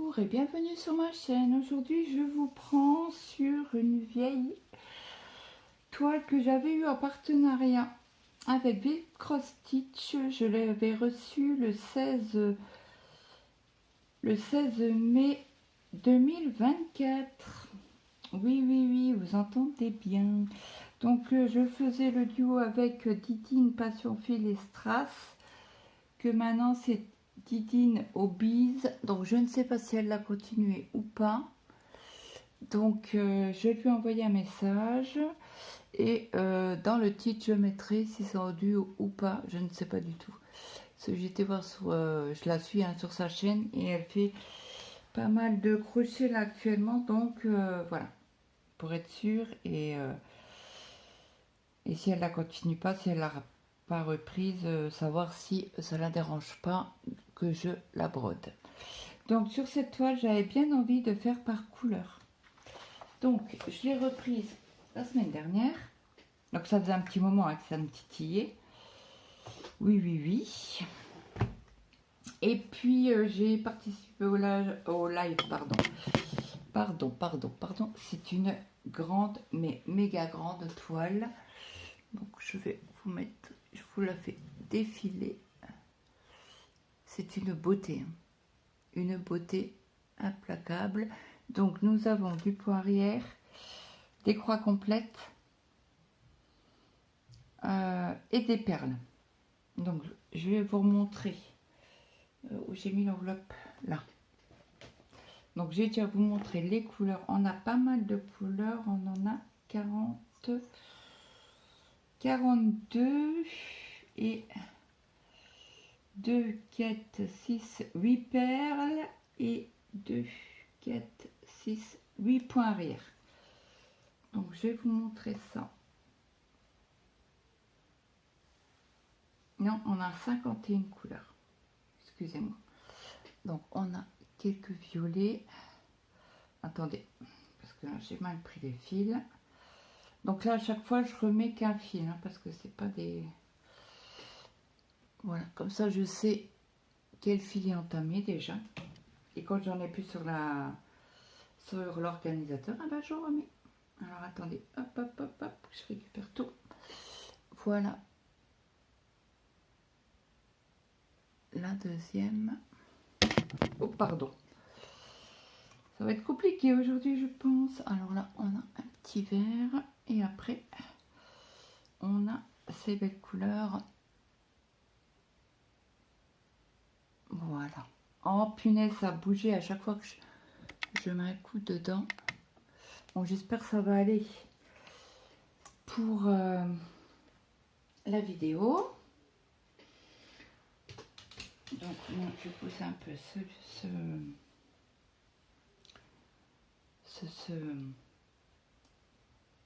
Bonjour et bienvenue sur ma chaîne. Aujourd'hui je vous prends sur une vieille toile que j'avais eue en partenariat avec Velcro Stitch. Je l'avais reçue le 16 mai 2024. Oui, vous entendez bien. Donc je faisais le duo avec Didine Passionfil et Strass, que maintenant c'est Didine Hobbies. Donc je ne sais pas si elle l'a continué ou pas. Donc je lui ai envoyé un message et dans le titre je mettrai si c'est en duo ou pas, je ne sais pas du tout. Parce que j'étais voir sur, je la suis sur sa chaîne et elle fait pas mal de crochets là actuellement, donc voilà, pour être sûre et si elle la continue pas, si elle l'a pas reprise, savoir si ça la dérange pas que je la brode. Donc sur cette toile j'avais bien envie de faire par couleur. Donc, je l'ai reprise la semaine dernière. Donc, ça faisait un petit moment que ça me titillait. Oui. Et puis, j'ai participé au live, pardon. C'est une grande, mais méga grande toile. Donc, je vais vous mettre, je vous la fais défiler. C'est une beauté. Une beauté implacable. Donc, nous avons du poirière, des croix complètes et des perles. Donc je vais vous remontrer où j'ai mis l'enveloppe là. Donc j'ai déjà vous montrer les couleurs. On a pas mal de couleurs, on en a 42 et 2, 4, 6, 8 perles et 2, 4, 6, 8 points arrière. Donc je vais vous montrer ça. Non, on a 51 couleurs. Excusez-moi. Donc on a quelques violets. Attendez, parce que j'ai mal pris les fils. Donc là, à chaque fois, je remets qu'un fil, parce que c'est pas des... Voilà, comme ça, je sais quel fil est entamé déjà. Et quand j'en ai plus sur l'organisateur, je remets. Alors attendez, hop, je récupère tout. Voilà. La deuxième. Oh, pardon. Ça va être compliqué aujourd'hui, je pense. Alors là, on a un petit vert. Et après, on a ces belles couleurs. Voilà. Oh, punaise, ça a bougé à chaque fois que je mets un coup dedans. Bon, j'espère que ça va aller pour la vidéo. Donc, moi, je pousse un peu ce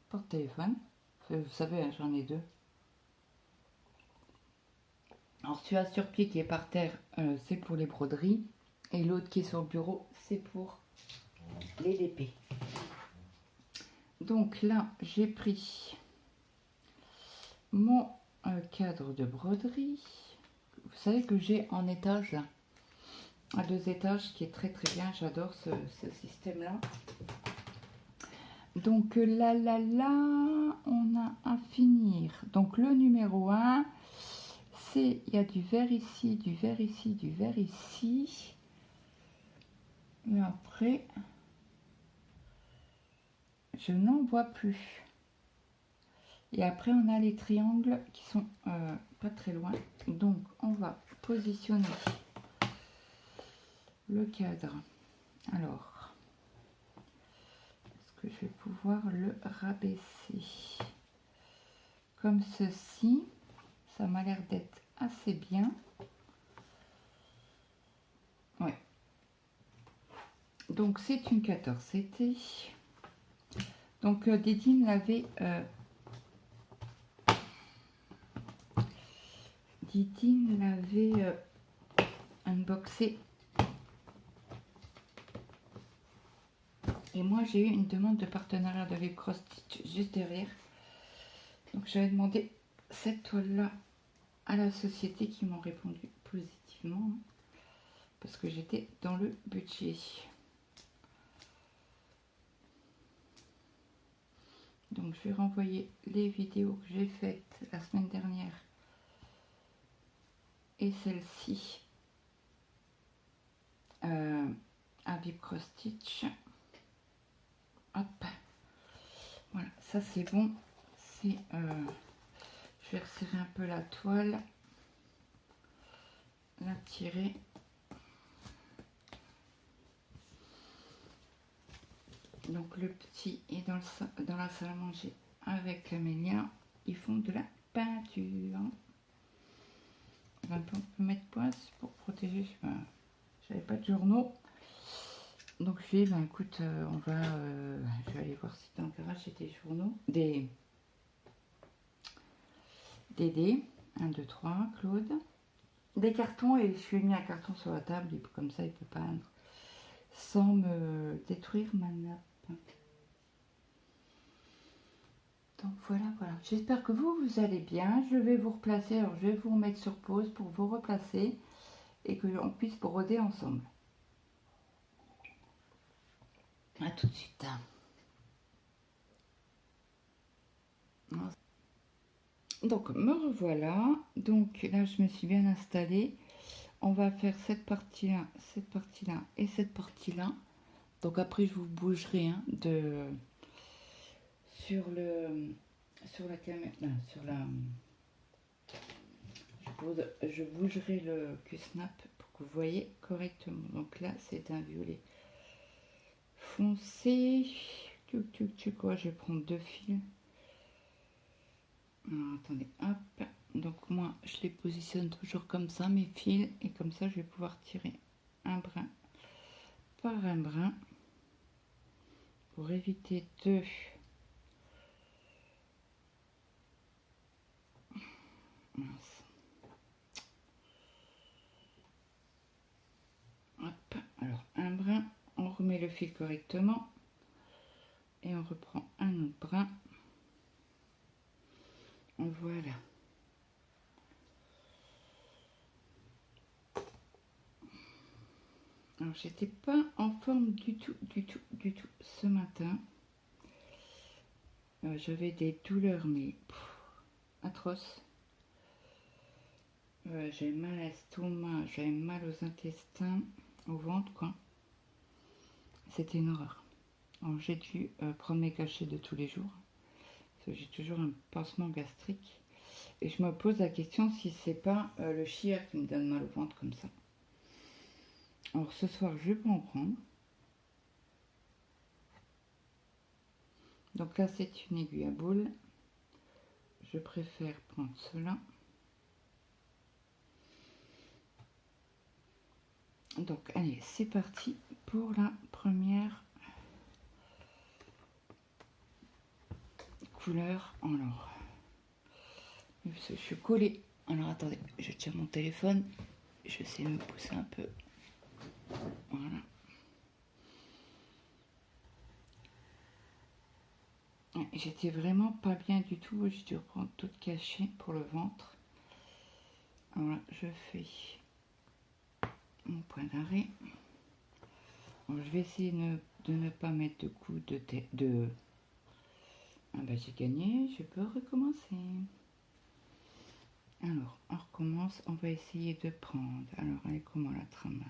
porte-téléphone. Vous savez, j'en ai deux. Alors, celui-là sur pied qui est par terre, c'est pour les broderies. Et l'autre qui est sur le bureau, c'est pour les DP. Donc là, j'ai pris mon cadre de broderie. Vous savez que j'ai en étage là, à 2 étages, qui est très bien. J'adore ce système-là. Donc là, on a à finir. Donc le numéro 1, c'est, il y a du vert ici, du vert ici, du vert ici. Et après, je n'en vois plus. Et après, on a les triangles qui sont pas très loin. Donc, on va positionner le cadre. Alors, est-ce que je vais pouvoir le rabaisser comme ceci? Ça m'a l'air d'être assez bien. Ouais. Donc, c'est une 14. C'était... Donc, Didine l'avait... Didine l'avait unboxé. Et moi, j'ai eu une demande de partenariat de Velcro Stitch juste derrière. Donc, j'avais demandé cette toile-là à la société qui m'ont répondu positivement. Parce que j'étais dans le budget. Donc je vais renvoyer les vidéos que j'ai faites la semaine dernière et celle-ci à Vib Cross Stitch. Hop, voilà, ça c'est bon. C'est je vais resserrer un peu la toile, la tirer. Donc le petit est dans la salle à manger avec Amélia. Ils font de la peinture. On peut mettre poisse pour protéger. J'avais pas de journaux. Donc je vais, ben écoute, je vais aller voir si dans le garage j'ai des journaux. Des dés. 1, 2, 3, Claude. Des cartons et je lui ai mis un carton sur la table. Et comme ça il peut peindre sans me détruire ma nappe. Donc voilà. J'espère que vous allez bien. Je vais vous replacer. Alors je vais vous remettre sur pause pour vous replacer et que on puisse broder ensemble. À tout de suite. Donc me revoilà. Donc là je me suis bien installée. On va faire cette partie-là et cette partie-là. Donc après je vous bougerai sur la caméra, je bougerai le Q-Snap pour que vous voyez correctement. Donc là c'est un violet foncé. Quoi, je vais prendre 2 fils. Alors, attendez, hop. Donc moi je les positionne toujours comme ça, mes fils, et comme ça je vais pouvoir tirer un brin par un brin pour éviter de hop. Alors un brin, on remet le fil correctement et on reprend un autre brin. Voilà. Alors j'étais pas en forme du tout ce matin. J'avais des douleurs mais atroces. J'avais mal à l'estomac, j'avais mal aux intestins, au ventre quoi. C'était une horreur. Alors j'ai dû prendre mes cachets de tous les jours. Parce que j'ai toujours un pansement gastrique. Et je me pose la question si c'est pas le chia qui me donne mal au ventre comme ça. Alors ce soir je vais pas en prendre. Donc là c'est une aiguille à boule. Je préfère prendre cela. Donc allez, c'est parti pour la première couleur. Alors, je suis collée. Alors attendez, je tiens mon téléphone. Je sais me pousser un peu. Voilà. J'étais vraiment pas bien du tout. J'ai dû reprendre tout caché pour le ventre. Voilà, je fais mon point d'arrêt. Je vais essayer de ne pas mettre de coup de tête. Ah bah j'ai gagné, je peux recommencer. Alors, on recommence. On va essayer de prendre. Alors, elle est comment la trame?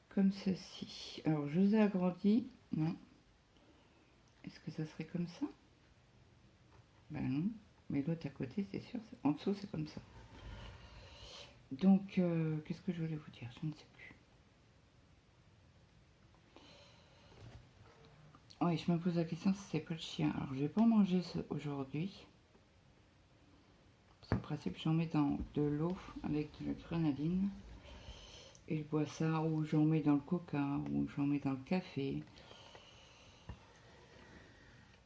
Comme ceci. Alors, je vous ai agrandi. Non. Est-ce que ça serait comme ça? Ben non. Mais l'autre à côté, c'est sûr. En dessous, c'est comme ça. Donc, qu'est-ce que je voulais vous dire? Je ne sais plus. Oui, je me pose la question si c'est pas le chien. Alors, je vais pas en manger aujourd'hui. En principe, j'en mets dans de l'eau avec de la grenadine. Et je bois ça, ou j'en mets dans le coca, ou j'en mets dans le café.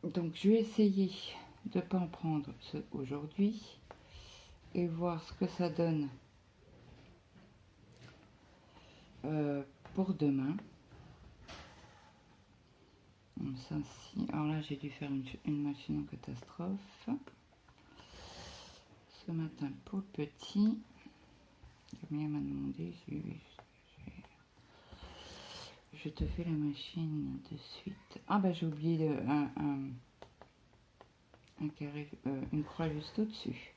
Donc, je vais essayer de ne pas en prendre aujourd'hui. Et voir ce que ça donne pour demain. Donc ça, si. Alors là, j'ai dû faire une machine en catastrophe. Ce matin pour le petit. Camilla m'a demandé, je te fais la machine de suite. Ah bah j'ai oublié un carré, une croix juste au-dessus.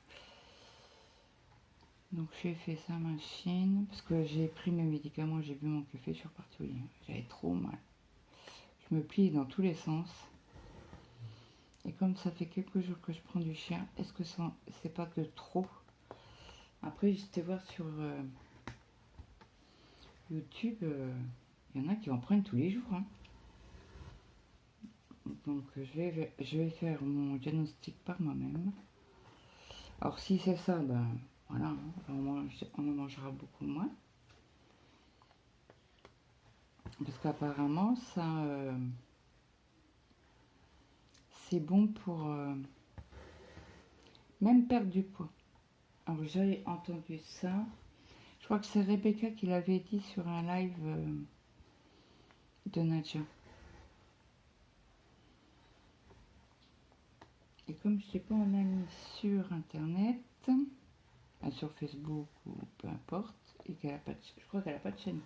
Donc j'ai fait ça machine, parce que j'ai pris mes médicaments, j'ai bu mon café, je suis repartie au lit. J'avais trop mal. Je me plie dans tous les sens. Et comme ça fait quelques jours que je prends du chien, est-ce que c'est pas de trop? Après, j'étais voir sur YouTube, il y en a qui en prennent tous les jours. Hein. Donc je vais faire mon diagnostic par moi-même. Alors si c'est ça, ben voilà, hein, on en mangera beaucoup moins. Parce qu'apparemment, ça, c'est bon pour même perdre du poids. Alors j'ai entendu ça. Je crois que c'est Rebecca qui l'avait dit sur un live de Nadja. Et comme je n'ai pas en ami sur internet, sur Facebook ou peu importe, et qu'elle a pas de, je crois qu'elle n'a pas de chaîne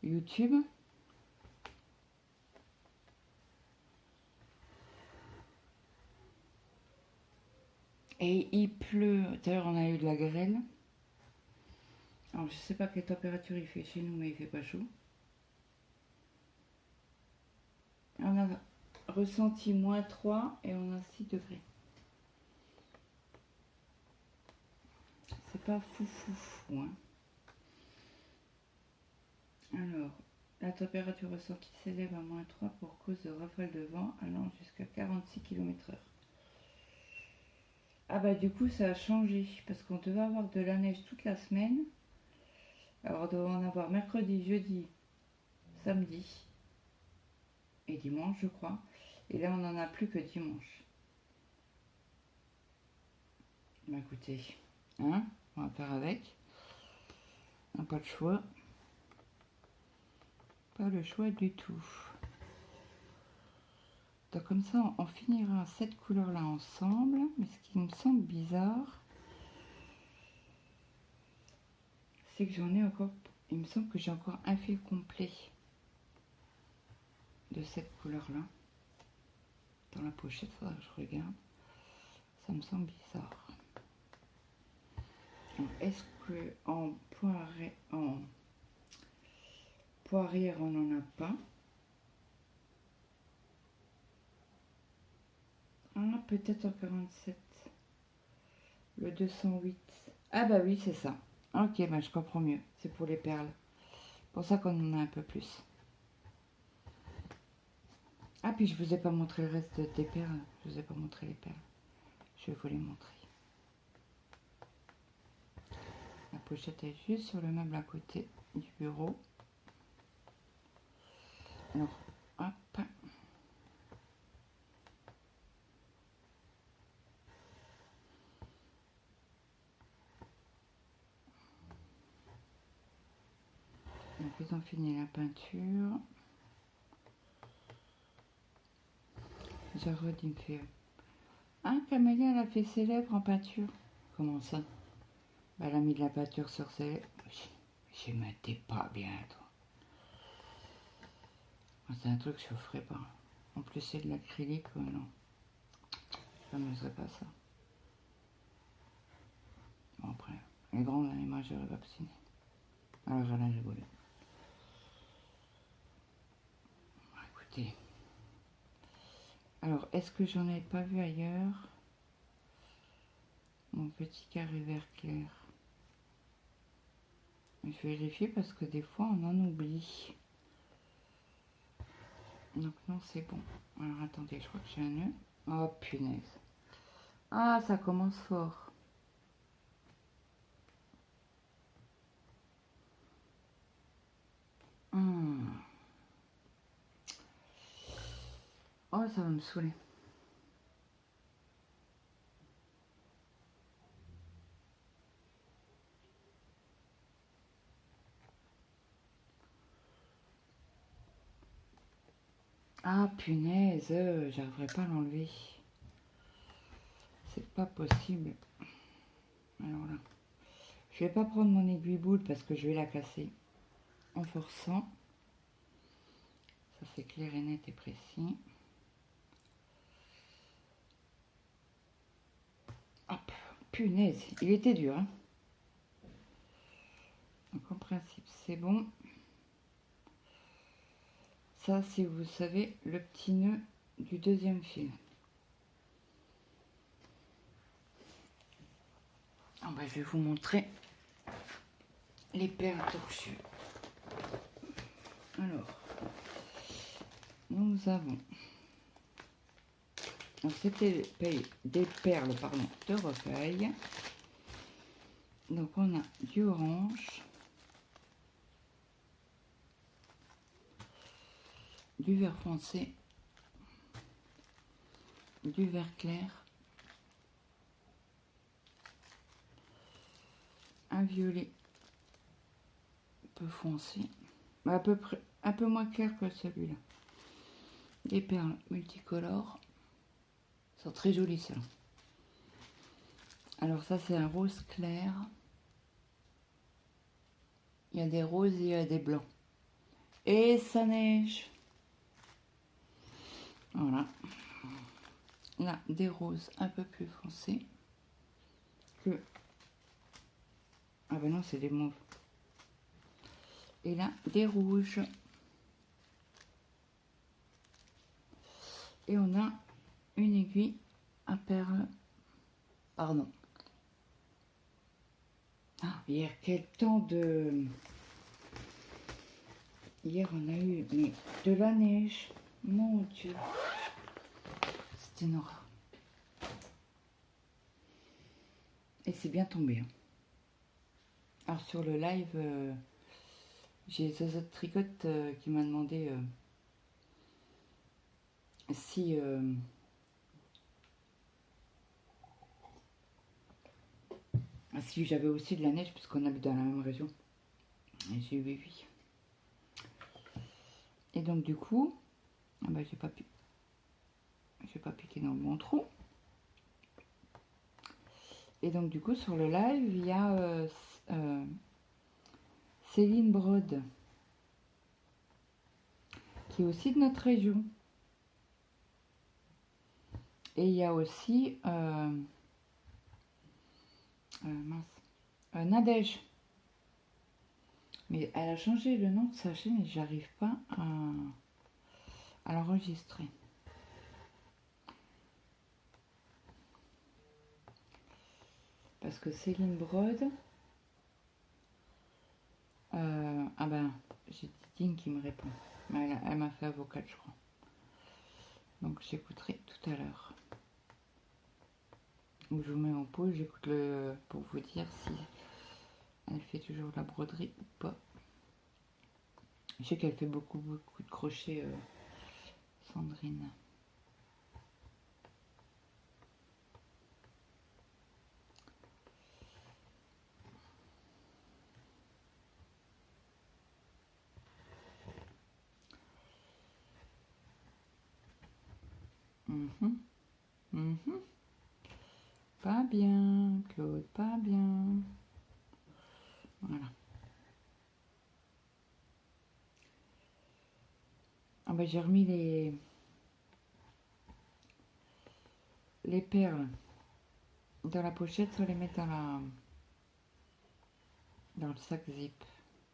YouTube. Et il pleut. D'ailleurs, on a eu de la grêle. Alors, je sais pas quelle température il fait chez nous, mais il fait pas chaud. On a ressenti -3 et on a 6 degrés. C'est pas fou. Hein. Alors, la température ressentie s'élève à -3 pour cause de rafales de vent allant jusqu'à 46 km/h. Ah bah du coup ça a changé parce qu'on devait avoir de la neige toute la semaine. Alors on devait en avoir mercredi, jeudi, samedi et dimanche je crois. Et là on n'en a plus que dimanche. Bah écoutez, hein, on va faire avec. On n'a pas le choix. Pas le choix du tout. Donc comme ça on finira cette couleur là ensemble. Mais ce qui me semble bizarre, c'est que j'en ai encore, il me semble que j'ai encore un fil complet de cette couleur là dans la pochette, faudra que je regarde. Ça me semble bizarre. Est-ce que en poirière on n'en a pas? Ah, peut-être en 47. Le 208. Ah bah oui, c'est ça. Ok, bah je comprends mieux. C'est pour les perles. Pour ça qu'on en a un peu plus. Ah, puis je vous ai pas montré le reste des perles. Je vous ai pas montré les perles. Je vais vous les montrer. La pochette est juste sur le meuble à côté du bureau. Alors, hop. Donc ils ont fini la peinture. Jarod il me fait: ah, Camélie elle a fait ses lèvres en peinture. Comment ça? Bah, elle a mis de la peinture sur ses lèvres. Je m'étais pas bien toi. C'est un truc que je ferais pas. En plus c'est de l'acrylique, non. Je n'amuserais pas ça. Bon après, les grands là, et moi j'aurais vacciné. Alors j'en ai rigolé. Bon, écoutez. Alors, est-ce que j'en ai pas vu ailleurs? Mon petit carré vert clair. Je vais vérifier parce que des fois on en oublie. Donc non, c'est bon. Alors attendez, je crois que j'ai un nœud. Oh punaise. Ah, ça commence fort. Oh, ça va me saouler. Ah punaise, j'arriverai pas à l'enlever. C'est pas possible. Alors là, je vais pas prendre mon aiguille boule parce que je vais la casser en forçant. Ça c'est clair et net et précis. punaise, il était dur. Hein. Donc en principe, c'est bon. Ça, c'est, vous savez, le petit nœud du deuxième fil. Ah bah, je vais vous montrer les perles torchues. Alors, nous avons... C'était des perles pardon, de recueil. Donc on a du orange, du vert foncé, du vert clair, un violet peu foncé, à peu près un peu moins clair que celui-là. Des perles multicolores, sont très jolies ça. Alors ça c'est un rose clair. Il y a des roses et il y a des blancs. Et ça neige. Voilà. Là, des roses un peu plus foncées que... Ah ben non, c'est des mauves. Et là, des rouges. Et on a une aiguille à perles. Pardon. Ah, hier, quel temps de... Hier, on a eu mais, de la neige. Mon Dieu. C'était une horreur. Et c'est bien tombé. Hein. Alors, sur le live, j'ai Zozo Tricotte qui m'a demandé si... si j'avais aussi de la neige, puisqu'on habite dans la même région. Et j'ai eu oui. Et donc, du coup... Ah bah, j'ai pas pu. J'ai pas piqué dans le bon trou. Et donc du coup sur le live il y a Céline Brode qui est aussi de notre région. Et il y a aussi Nadège. Mais elle a changé le nom de sa chaîne et j'arrive pas à l'enregistrer. Parce que Céline Brode, ah ben, j'ai Titine qui me répond. Elle m'a fait un vocal, je crois. Donc j'écouterai tout à l'heure. Donc je vous mets en pause, j'écoute le pour vous dire si elle fait toujours la broderie ou pas. Je sais qu'elle fait beaucoup de crochets, Sandrine. Pas bien, Claude, pas bien. Voilà. Ah bah j'ai remis les perles dans la pochette, sans les mettre dans le sac zip.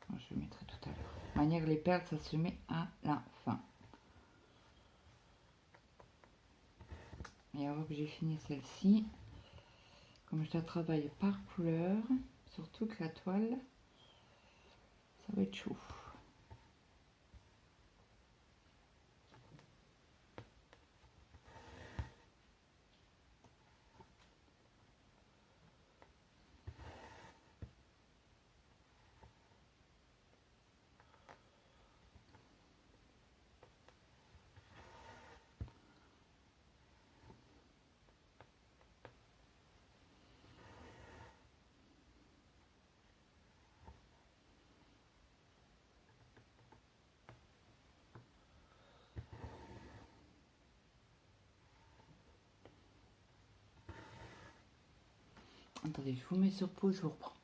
Je le mettrai tout à l'heure. De manière, les perles, ça se met à la fin. Et avant que j'ai fini celle-ci, comme je la travaille par couleur sur toute la toile, ça va être chaud. Attendez, je vous mets sur pause, je vous reprends.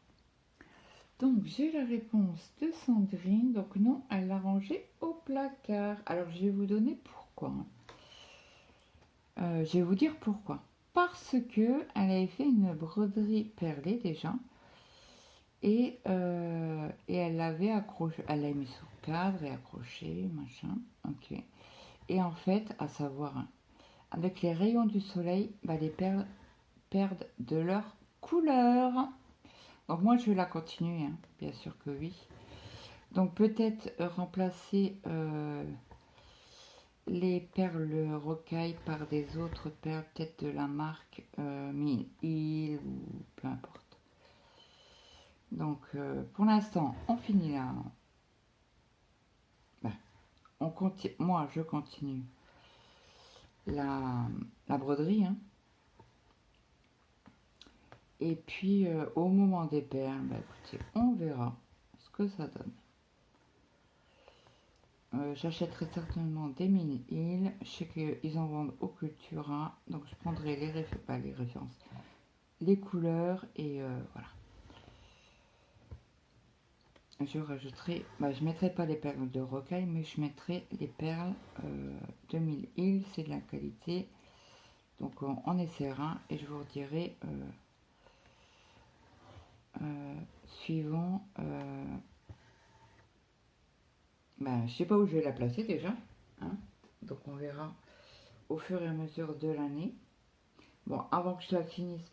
Donc, j'ai la réponse de Sandrine. Donc, non, elle l'a rangé au placard. Alors, je vais vous donner pourquoi. Je vais vous dire pourquoi. parce que elle avait fait une broderie perlée déjà et elle l'avait accroché, elle l'a mis sous cadre et accroché, machin, ok. Et en fait, à savoir, hein, avec les rayons du soleil, bah, les perles perdent de leur couleur. Donc moi je vais la continuer, hein, bien sûr que oui. Donc peut-être remplacer les perles rocailles par des autres perles, peut-être de la marque Mille Île ou peu importe. Donc pour l'instant on finit là. Ben, moi je continue la broderie. Hein. Et puis au moment des perles, ben, écoutez, on verra ce que ça donne. J'achèterai certainement des mini-îles. Je sais qu'ils en vendent au Cultura. Donc je prendrai les références, les couleurs et voilà. Je rajouterai, je mettrai pas les perles de rocaille, mais je mettrai les perles de mille-îles. C'est de la qualité. Donc on essaiera et je vous redirai suivant. Je sais pas où je vais la placer déjà. Hein. Donc on verra au fur et à mesure de l'année. Bon, avant que je la finisse,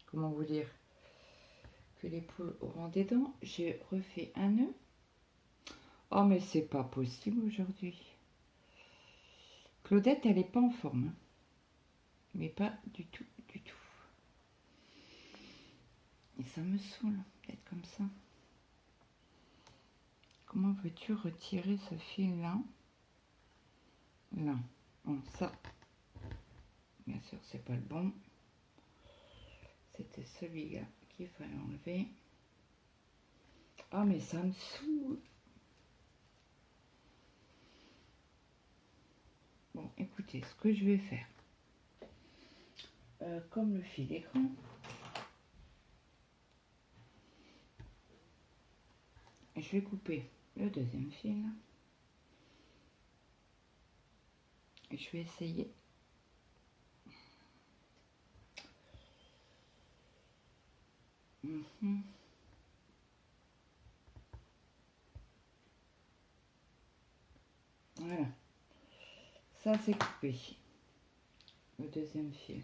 comment vous dire, que les poules auront des dents, j'ai refait un nœud. Oh, mais c'est pas possible aujourd'hui. Claudette, elle est pas en forme. Hein. Mais pas du tout, du tout. Et ça me saoule d'être comme ça. Comment veux-tu retirer ce fil-là? Là. Bon, ça, bien sûr, c'est pas le bon. C'était celui-là qu'il fallait enlever. Oh, mais ça me saoule. Bon, écoutez, ce que je vais faire, comme le fil est grand, je vais couper le deuxième fil. Et je vais essayer. Voilà. Ça, c'est coupé. Le deuxième fil.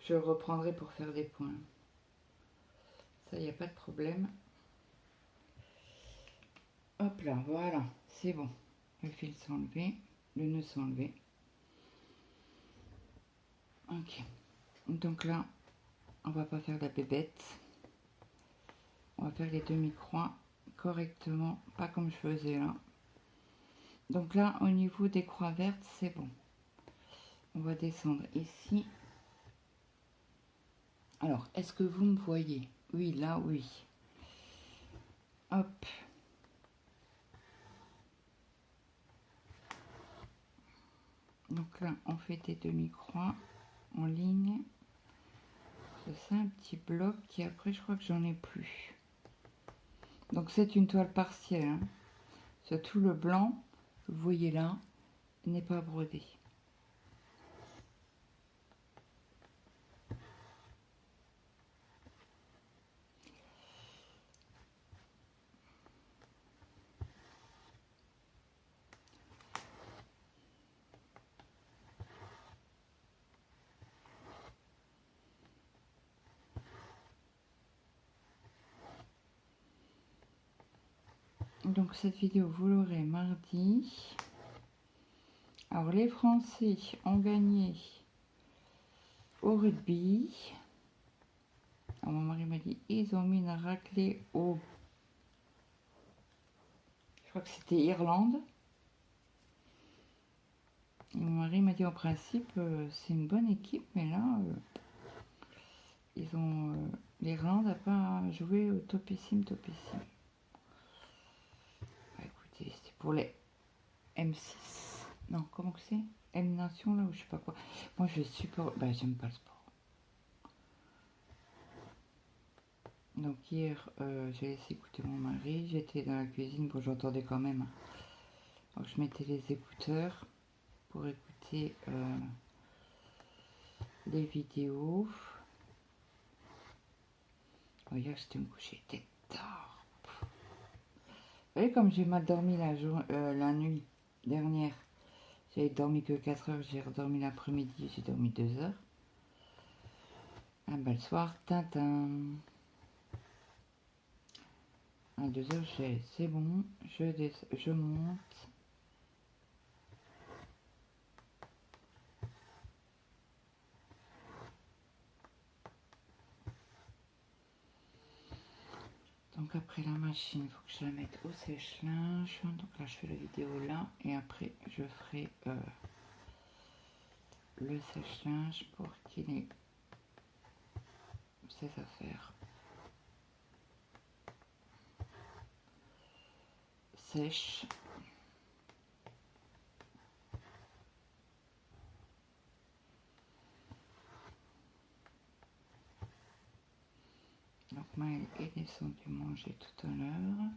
Je le reprendrai pour faire des points. Ça, il n'y a pas de problème. Hop là, voilà. C'est bon. Le fil s'est enlevé. Le nœud s'est enlevé. Ok. Donc là, on va pas faire la bébête. On va faire les demi-croix correctement. Pas comme je faisais là. Donc là, au niveau des croix vertes, c'est bon. On va descendre ici. Alors, est-ce que vous me voyez? Oui, là, oui. Hop. Donc là, on fait des demi-croix en ligne. C'est un petit bloc qui après, je crois que j'en ai plus. Donc c'est une toile partielle. Hein. C'est tout le blanc, vous voyez là, n'est pas brodé. Donc cette vidéo, vous l'aurez mardi. Alors les Français ont gagné au rugby. Alors, mon mari m'a dit, ils ont mis une raclée au... Je crois que c'était Irlande. Et mon mari m'a dit, en principe, c'est une bonne équipe, mais là, ils ont... L'Irlande n'a pas joué au topissime, topissime. Écoutez, c'est pour les M6. Non, comment que c'est? M Nation, là, ou je sais pas quoi. Moi, je supporte... j'aime pas le sport. Donc hier, j'ai laissé écouter mon mari. J'étais dans la cuisine, bon, j'entendais quand même. Donc je mettais les écouteurs pour écouter les vidéos. Oh, hier, j'étais me coucher, il était tard. Vous voyez, comme j'ai mal dormi la nuit dernière, j'avais dormi que 4 heures, j'ai redormi l'après-midi, j'ai dormi 2 heures. Ah ben, le soir, Tintin. À 2 heures, c'est bon, je monte. Donc après la machine, il faut que je la mette au sèche-linge. Donc là, je fais la vidéo là et après, je ferai le sèche-linge pour qu'il ait ses affaires sèches. Donc Maël est descendu manger tout à l'heure.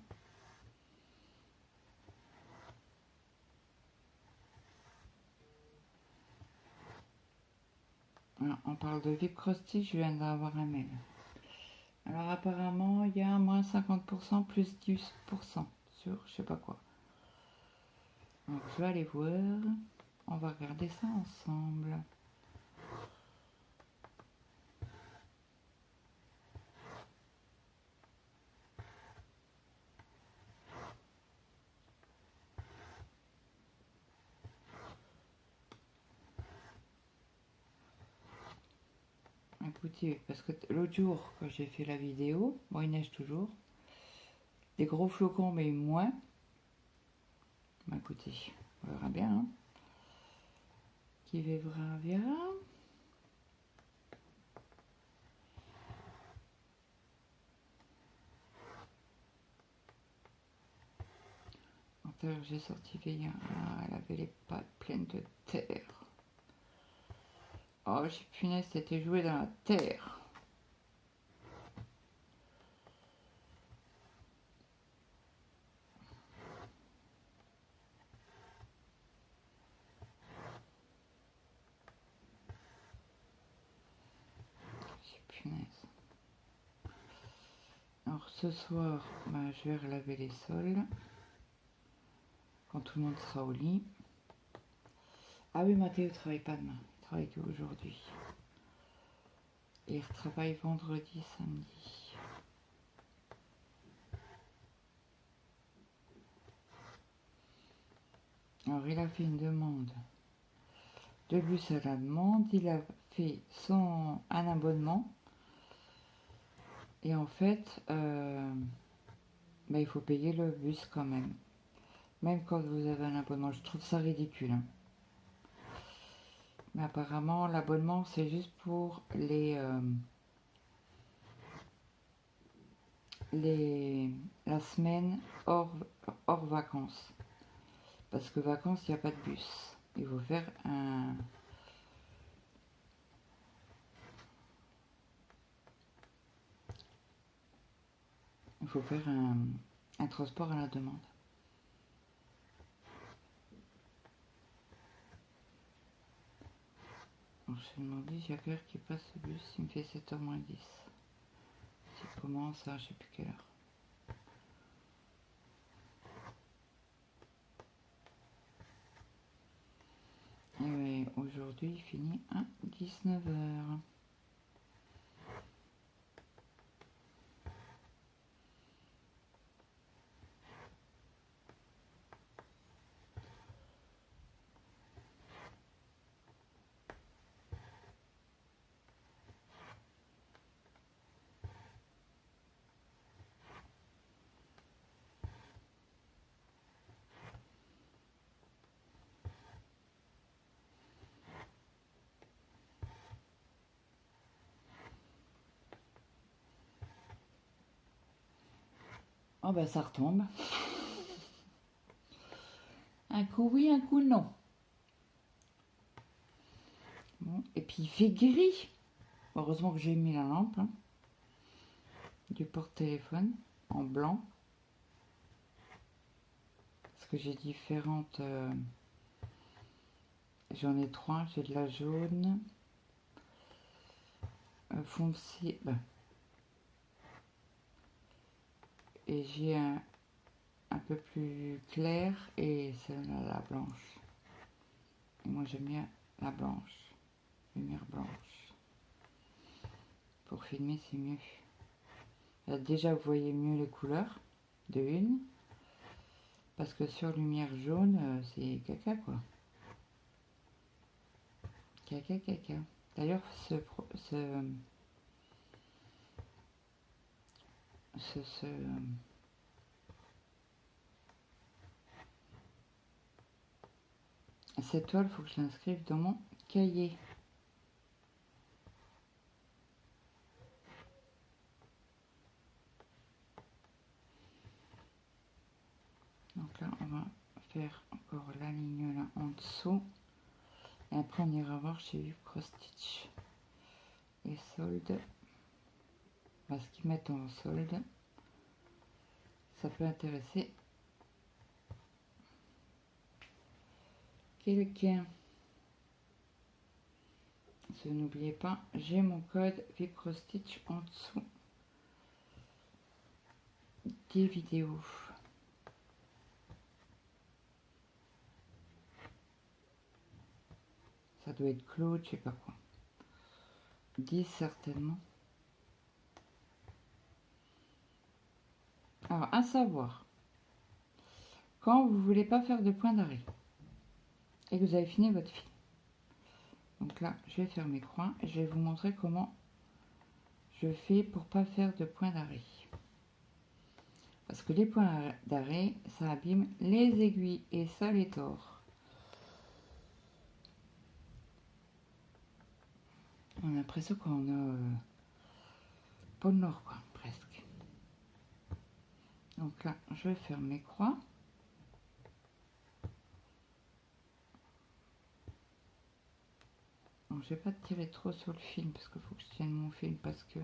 On parle de VIP Krusty, je viens d'avoir un mail. Alors apparemment, il y a moins 50% plus 10% sur je sais pas quoi. Donc je vais aller voir. On va regarder ça ensemble. Écoutez, parce que l'autre jour, quand j'ai fait la vidéo, bon, il neige toujours. Des gros flocons, mais moins. Bah, écoutez, on verra bien. Hein. Qui verra bien. Alors, j'ai sorti Veillant. Ah, elle avait les pattes pleines de terre. Oh, j'ai punaise, c'était joué dans la terre. J'ai punaise. Alors ce soir, bah, je vais relaver les sols. Quand tout le monde sera au lit. Ah oui, Mathéo ne travaille pas demain. Il travaille qu'aujourd'hui. Et il retravaille vendredi, samedi. Alors il a fait une demande de bus à la demande. Il a fait un abonnement. Et en fait, bah, il faut payer le bus quand même. Même quand vous avez un abonnement. Je trouve ça ridicule. Hein. Mais apparemment, l'abonnement, c'est juste pour la semaine hors vacances. Parce que vacances, il n'y a pas de bus. Il faut faire un transport à la demande. Alors, je me demande s'il y a quelqu'un qui passe ce bus, il me fait 7h moins 10. C'est comment ça, je sais plus quelle heure. Et oui, aujourd'hui, il finit à 19h. Oh ben ça retombe. Un coup oui, un coup non. Bon, et puis il fait gris. Heureusement que j'ai mis la lampe hein, du porte-téléphone en blanc. Parce que j'ai différentes... j'en ai 3. J'ai de la jaune, foncé. Et j'ai un peu plus clair et celle-là la blanche. Et moi j'aime bien la blanche, lumière blanche. Pour filmer c'est mieux. Là, déjà vous voyez mieux les couleurs de une. Parce que sur lumière jaune, c'est caca quoi. Caca, caca. D'ailleurs, cette toile, il faut que je l'inscrive dans mon cahier. Donc là, on va faire encore la ligne là en dessous. Et après, on ira voir chez Vipcross Stitch les soldes. Ce qu'ils mettent en solde. Ça peut intéresser quelqu'un. N'oubliez pas, j'ai mon code Vipcross Stitch en dessous des vidéos. Ça doit être Claude, je sais pas quoi. 10 certainement. Alors, à savoir, quand vous voulez pas faire de point d'arrêt et que vous avez fini votre fil. Donc là, je vais faire mes croix et je vais vous montrer comment je fais pour pas faire de point d'arrêt. Parce que les points d'arrêt, ça abîme les aiguilles et ça les tord. On a l'impression qu'on a pôle Nord, quoi, presque. Donc là, je vais faire mes croix. Donc, je vais pas tirer trop sur le film parce qu'il faut que je tienne mon film parce que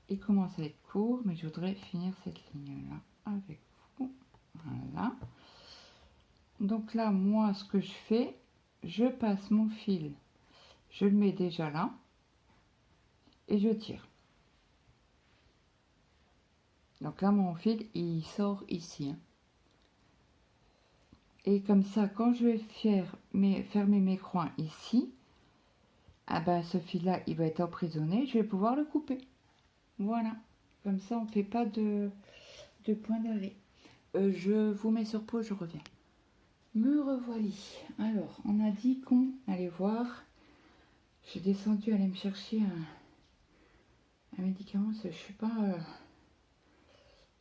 il commence à être court, mais je voudrais finir cette ligne là avec vous. Voilà. Donc là, moi, ce que je fais, je passe mon fil, je le mets déjà là et je tire. Donc là, mon fil, il sort ici. Hein. Et comme ça, quand je vais fermer mes coins ici, ah ben, ce fil-là, il va être emprisonné. Je vais pouvoir le couper. Voilà. Comme ça, on ne fait pas de point d'arrêt. Je vous mets sur pause, je reviens. Me revoilà. Alors, on a dit qu'on allait voir. J'ai descendu aller me chercher un médicament. Je sais pas...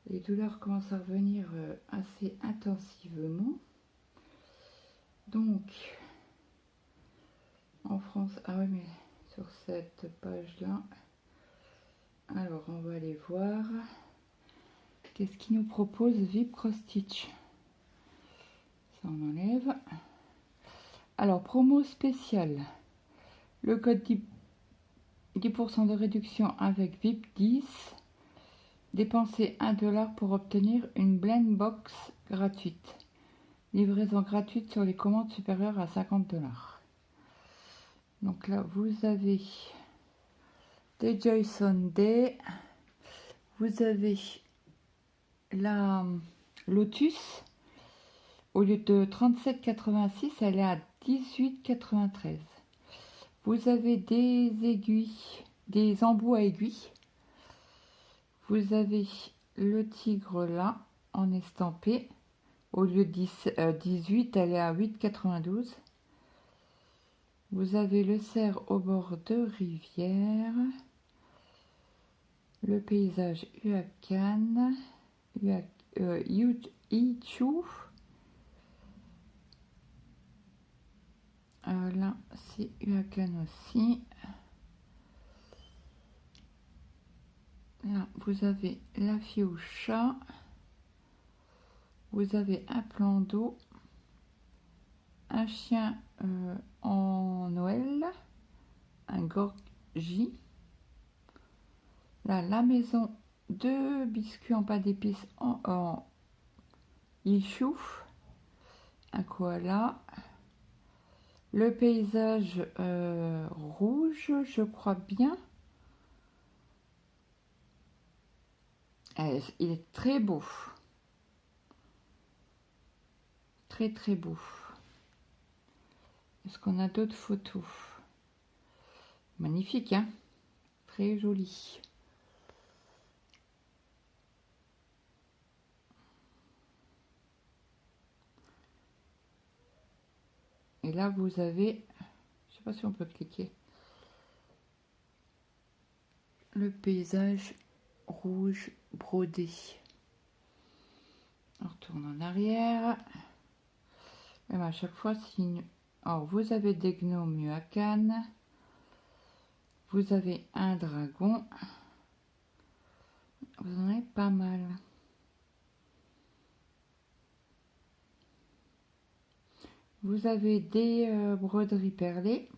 les douleurs commencent à revenir assez intensivement. Donc, en France, ah ouais, mais sur cette page-là, alors on va aller voir. Qu'est-ce qu'il nous propose Vipcross Stitch? Ça, on enlève. Alors, promo spéciale. Le code 10% de réduction avec VIP 10. Dépensez 1 $ pour obtenir une blend box gratuite. Livraison gratuite sur les commandes supérieures à 50 $. Donc là, vous avez des Joy Sunday. Vous avez la Lotus. Au lieu de 37,86, elle est à 18,93. Vous avez des aiguilles, des embouts à aiguilles. Vous avez le tigre là, en estampé. Au lieu de 18, elle est à 8,92. Vous avez le cerf au bord de rivière. Le paysage Uakan. Ichu. Là, c'est Uakan aussi. Là, vous avez la fille au chat. Vous avez un plan d'eau. Un chien en Noël. Un gorgi. Là, la maison de biscuits en pâte d'épices en Ichou. Un koala. Le paysage rouge, je crois bien. Il est très beau. Très très beau. Est-ce qu'on a d'autres photos? Magnifique, hein? Très joli. Et là, vous avez, je sais pas si on peut cliquer, le paysage rouge brodé. On retourne en arrière. Et ben à chaque fois, signe. Alors, vous avez des gnomes Muakan. Vous avez un dragon. Vous en avez pas mal. Vous avez des broderies perlées.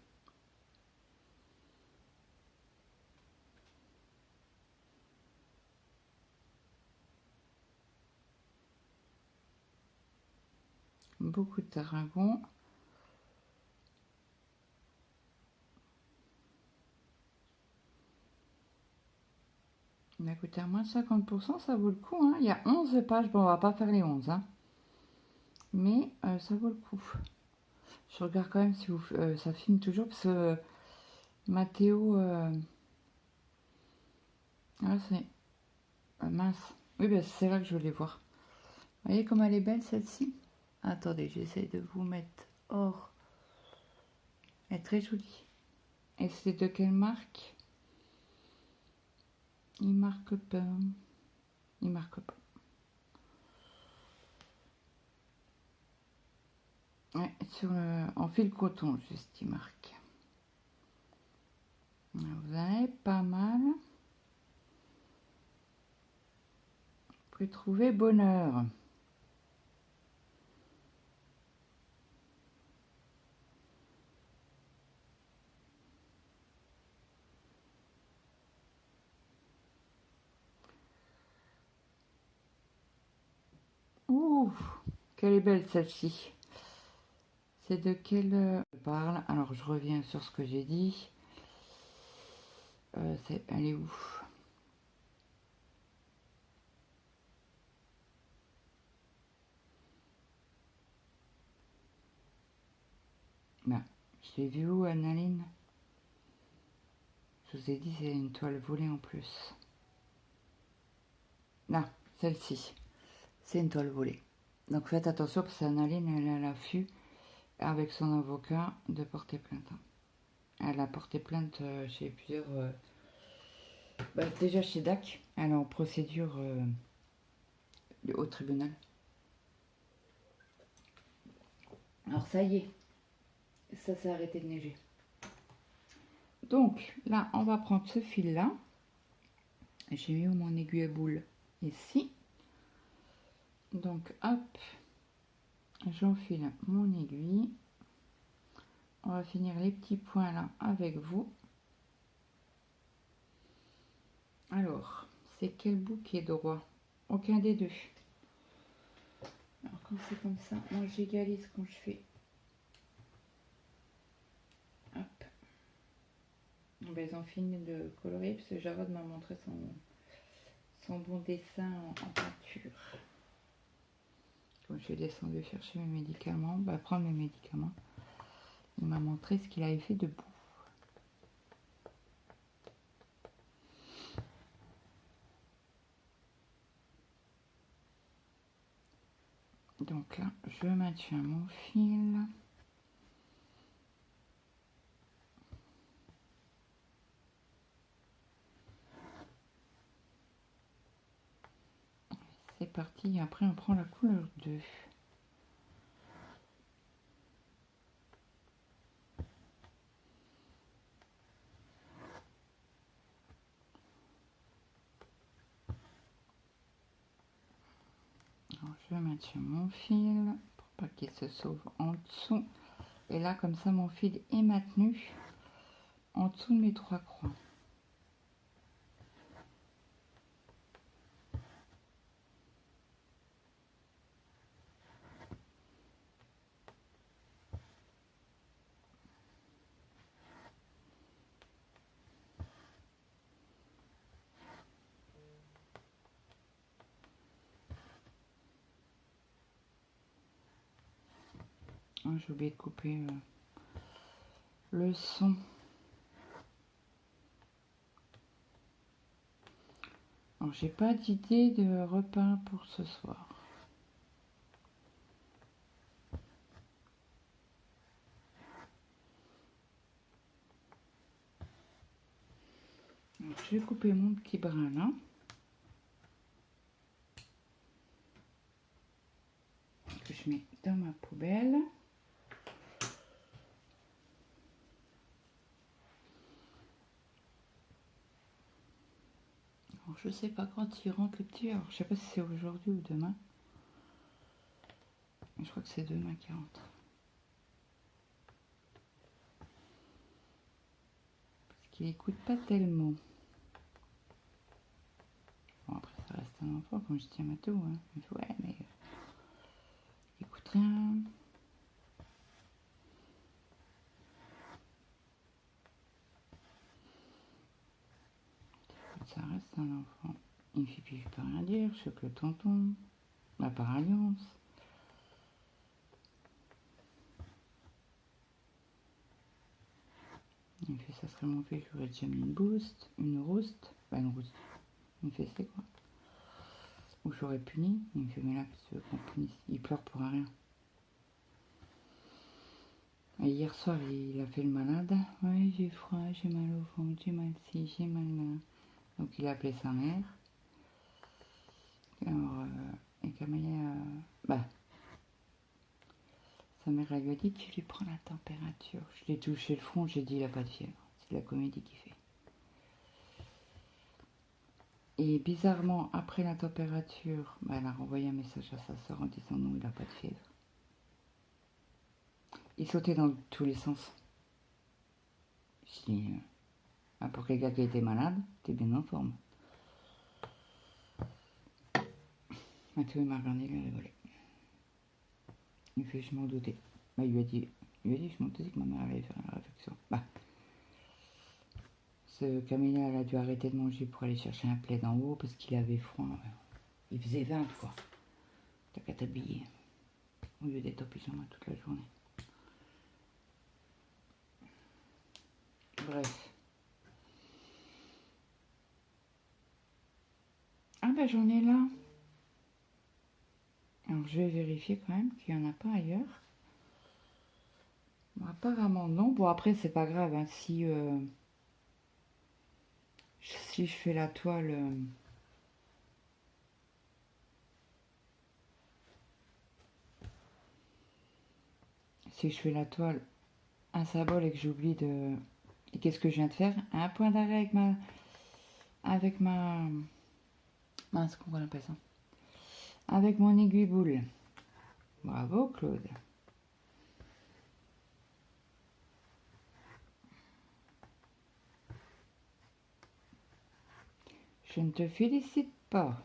Beaucoup de dragons. Il a coûté à moins 50%, ça vaut le coup. Hein. Il y a 11 pages. Bon, on va pas faire les 11. Hein. Mais ça vaut le coup. Je regarde quand même si vous, ça filme toujours. Parce que Mathéo... Ah, c'est... mince. Oui, ben, c'est là que je voulais voir. Vous voyez comme elle est belle, celle-ci? Attendez, j'essaie de vous mettre hors. Elle est très jolie. Et c'est de quelle marque? Il marque pas. Il marque pas. Ouais, sur le, en fil coton, juste, il marque. Vous en avez pas mal. Vous pouvez trouver bonheur. Ouh, quelle est belle celle-ci. C'est de quelle je parle? Alors, je reviens sur ce que j'ai dit. Elle est où? Bah, je l'ai vu où, Annaline? Je vous ai dit, c'est une toile volée en plus. Là, celle-ci. C'est une toile volée. Donc faites attention parce qu'Annaline, elle a l'affût avec son avocat de porter plainte. Elle a porté plainte chez plusieurs... déjà chez DAC, elle est en procédure au tribunal. Alors ça y est, ça s'est arrêté de neiger. Donc là, on va prendre ce fil-là. J'ai mis mon aiguille à boule ici. Donc hop, j'enfile mon aiguille. On va finir les petits points là avec vous. Alors, c'est quel bout qui est droit? Aucun des deux. Alors quand c'est comme ça, moi j'égalise quand je fais. Hop. Ben, ils ont fini de colorer parce que Jarod m'a montré son bon dessin en peinture. Quand je suis descendue chercher mes médicaments, prendre mes médicaments, il m'a montré ce qu'il avait fait debout. Donc là, je maintiens mon fil. C'est parti, après on prend la couleur 2. Alors je maintiens mon fil pour pas qu'il se sauve en dessous. Et là, comme ça, mon fil est maintenu en dessous de mes 3 croix. Oh, j'ai oublié de couper le son. Alors, j'ai pas d'idée de repas pour ce soir. Alors, je vais couper mon petit brin là. Que je mets dans ma poubelle. Alors, je sais pas quand il rentre le petit. Alors, je sais pas si c'est aujourd'hui ou demain. Je crois que c'est demain qu'il rentre. Parce qu'il écoute pas tellement. Bon, après, ça reste un enfant, comme je dis à Mathéo. Hein. Il fait, ouais, mais il écoute rien. Ça reste un enfant. Il me fait, puis je peux rien dire. Je suis que le tonton. Bah, par alliance. Il me fait, ça serait mon fils, j'aurais déjà mis une rouste. Bah, une rouste. Une fessée, quoi. Ou j'aurais puni. Il me fait, mais là, qu'est-ce que tu veux qu'on punisse? Il pleure pour rien. Et hier soir, il a fait le malade. Ouais, j'ai froid, j'ai mal au ventre, j'ai mal ci, j'ai mal là. Donc il a appelé sa mère. Alors, et Camélia, bah, sa mère, elle lui a dit, tu lui prends la température. Je l'ai touché le front, j'ai dit, il a pas de fièvre. C'est la comédie qu'il fait. Et bizarrement, après la température, bah, elle a renvoyé un message à sa soeur en disant, non, il a pas de fièvre. Il sautait dans tous les sens. Je dis, pour quelqu'un qui était malade, t'es bien en forme. Mathieu il m'a regardé, il a rigolé. Il fait, je m'en doutais. Bah, il lui a dit, je m'en doutais que ma mère allait faire une réflexion. Bah, ce Camélia, elle a dû arrêter de manger pour aller chercher un plaid en haut parce qu'il avait froid. Il faisait 20, quoi. T'as qu'à t'habiller. Au lieu d'être au pyjama toute la journée. Bref. Ah bah j'en ai là. Alors je vais vérifier quand même qu'il n'y en a pas ailleurs. Bon, apparemment non. Bon après c'est pas grave. Hein. Si je fais la toile... si je fais la toile un symbole et que j'oublie de... Et qu'est-ce que je viens de faire? Un point d'arrêt avec ma... Avec ma... Mince, comment on appelle ça? Avec mon aiguille boule. Bravo Claude. Je ne te félicite pas.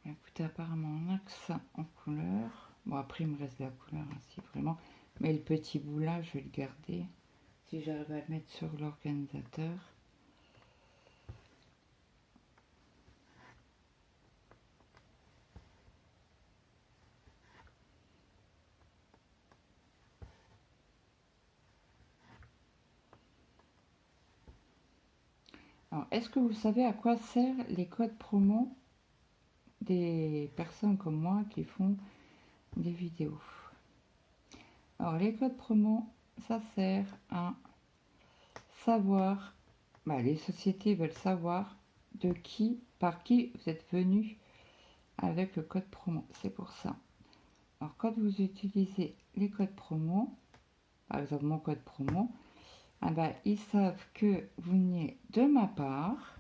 Écoutez, apparemment on a que ça en couleur. Bon après il me reste de la couleur ainsi vraiment. Mais le petit bout là je vais le garder. Si j'arrive à le mettre sur l'organisateur. Alors est-ce que vous savez à quoi servent les codes promo des personnes comme moi qui font des vidéos? Alors les codes promo, ça sert à savoir, bah, les sociétés veulent savoir de qui, par qui vous êtes venu avec le code promo. C'est pour ça. Alors quand vous utilisez les codes promo, par exemple mon code promo, ah bah, ils savent que vous venez de ma part.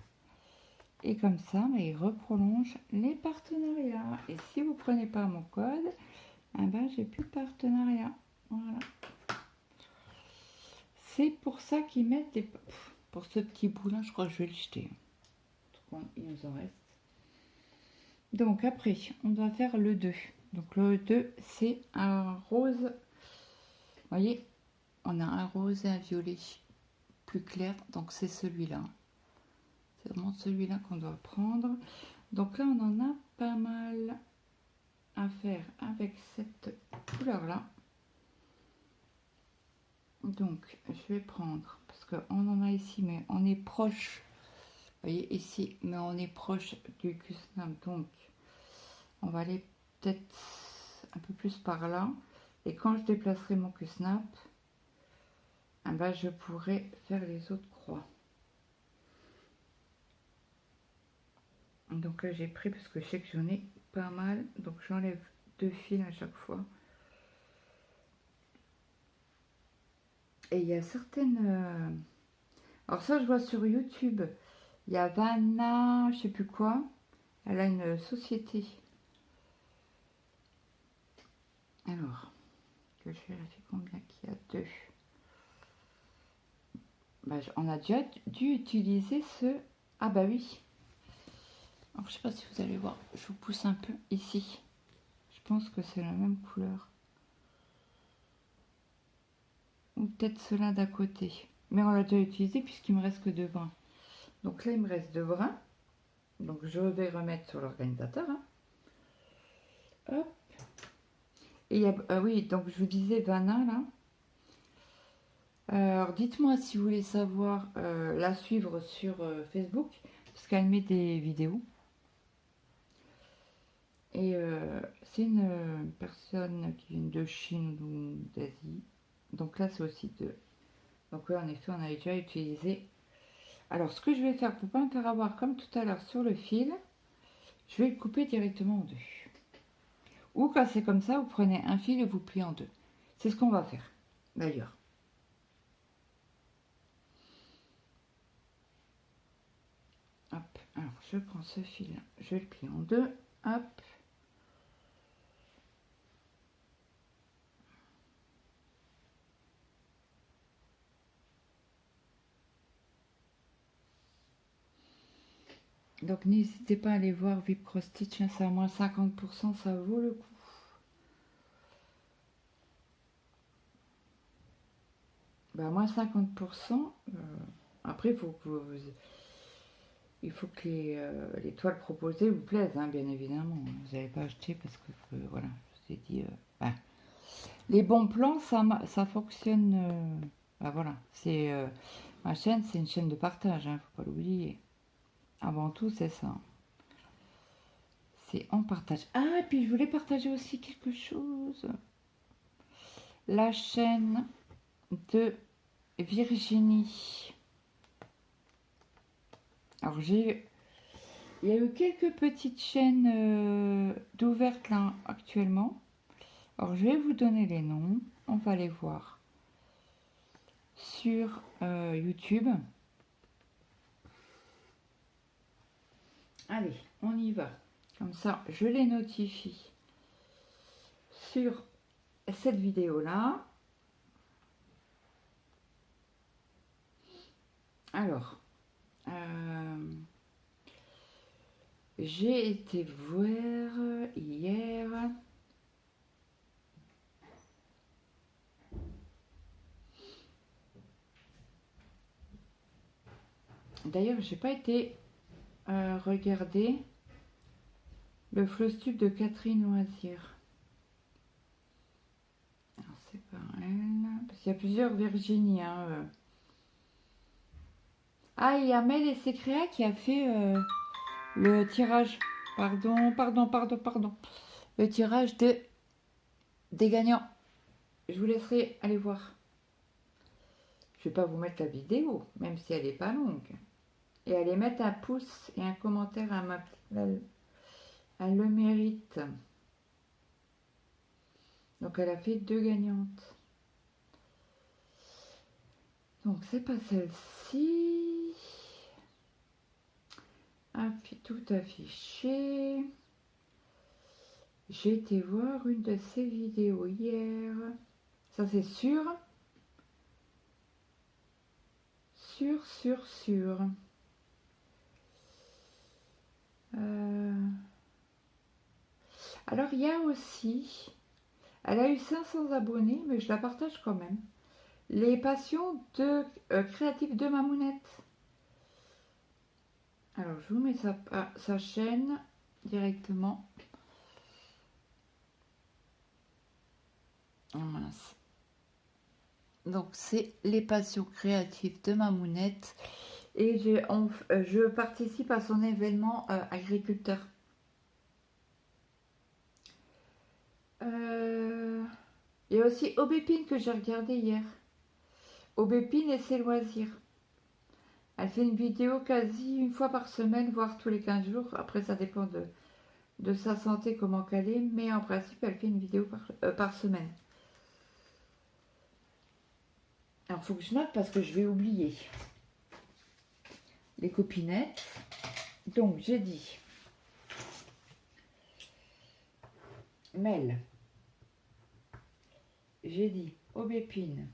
Et comme ça, bah, ils reprolongent les partenariats. Et si vous ne prenez pas mon code, ah bah, j'ai plus de partenariat. Voilà. C'est pour ça qu'ils mettent des... Pour ce petit bout-là, je crois que je vais le jeter. Il nous en reste. Donc après, on doit faire le 2. Donc le 2, c'est un rose. Vous voyez, on a un rose et un violet plus clair. Donc c'est celui-là. C'est vraiment celui-là qu'on doit prendre. Donc là, on en a pas mal à faire avec cette couleur-là. Donc, je vais prendre, parce qu'on en a ici, mais on est proche, vous voyez ici, mais on est proche du Q-Snap, donc on va aller peut-être un peu plus par là. Et quand je déplacerai mon Q-Snap, eh ben, je pourrai faire les autres croix. Donc là, j'ai pris, parce que je sais que j'en ai pas mal, donc j'enlève 2 fils à chaque fois. Et il y a certaines... Alors ça, je vois sur YouTube, il y a Vanna, je sais plus quoi. Elle a une société. Alors, que je vérifie combien qu'il y a 2. Bah, on a déjà dû utiliser ce... Ah bah oui. Alors, je sais pas si vous allez voir. Je vous pousse un peu ici. Je pense que c'est la même couleur. Ou peut-être cela d'à côté. Mais on l'a déjà utilisé puisqu'il me reste que 2 brins. Donc là, il me reste 2 brins. Donc je vais remettre sur l'organisateur. Hein. Hop. Et il y a, oui, donc je vous disais Vanna là. Alors dites-moi si vous voulez savoir la suivre sur Facebook, parce qu'elle met des vidéos. Et c'est une personne qui vient de Chine ou d'Asie. Donc là c'est aussi de... Donc oui, en effet, on avait déjà utilisé. Alors ce que je vais faire pour ne pas me faire avoir comme tout à l'heure sur le fil, je vais le couper directement en 2. Ou quand c'est comme ça, vous prenez un fil et vous pliez en 2. C'est ce qu'on va faire d'ailleurs. Hop, alors je prends ce fil, je le plie en 2, hop. Donc n'hésitez pas à aller voir VIP Cross Stitch, hein, c'est à moins 50%, ça vaut le coup. Bah, moins 50%, après il faut que les toiles proposées vous plaisent, hein, bien évidemment. Vous n'allez pas acheter parce que, voilà, je vous ai dit... bah, les bons plans, ça fonctionne... bah, voilà, c'est... ma chaîne, c'est une chaîne de partage, hein, faut pas l'oublier. Avant tout, c'est ça. C'est en partage. Ah, et puis je voulais partager aussi quelque chose. La chaîne de Virginie. Alors il y a eu quelques petites chaînes d'ouvertes là actuellement. Alors je vais vous donner les noms. On va les voir sur YouTube. Allez, on y va. Comme ça, je les notifie sur cette vidéo-là. Alors, j'ai été voir hier. D'ailleurs, j'ai pas été regarder le Flostube de Catherine Loisir. Alors, c'est pas elle. Parce qu'il y a plusieurs Virginie. Hein, Ah, il y a Mel et Secréa qui a fait le tirage. Pardon. Le tirage des gagnants. Je vous laisserai aller voir. Je vais pas vous mettre la vidéo, même si elle n'est pas longue. Et allez mettre un pouce et un commentaire à ma... Elle le mérite. Donc elle a fait 2 gagnantes. Donc c'est pas celle-ci. Tout affiché. J'ai été voir une de ses vidéos hier. Ça c'est sûr. Sûr. Alors il y a aussi, elle a eu 500 abonnés, mais je la partage quand même. Les passions de créatives de Mamounette. Alors, je vous mets sa chaîne directement. Oh mince. Donc, c'est les passions créatives de Mamounette. Et je participe à son événement agriculteur. Il y a aussi Aubépine que j'ai regardé hier. Aubépine et ses loisirs. Elle fait une vidéo quasi une fois par semaine, voire tous les 15 jours. Après, ça dépend de sa santé, comment qu'elle est. Mais en principe, elle fait une vidéo par semaine. Alors, il faut que je note parce que je vais oublier. Les copinettes. Donc, j'ai dit Mel. J'ai dit Aubépine.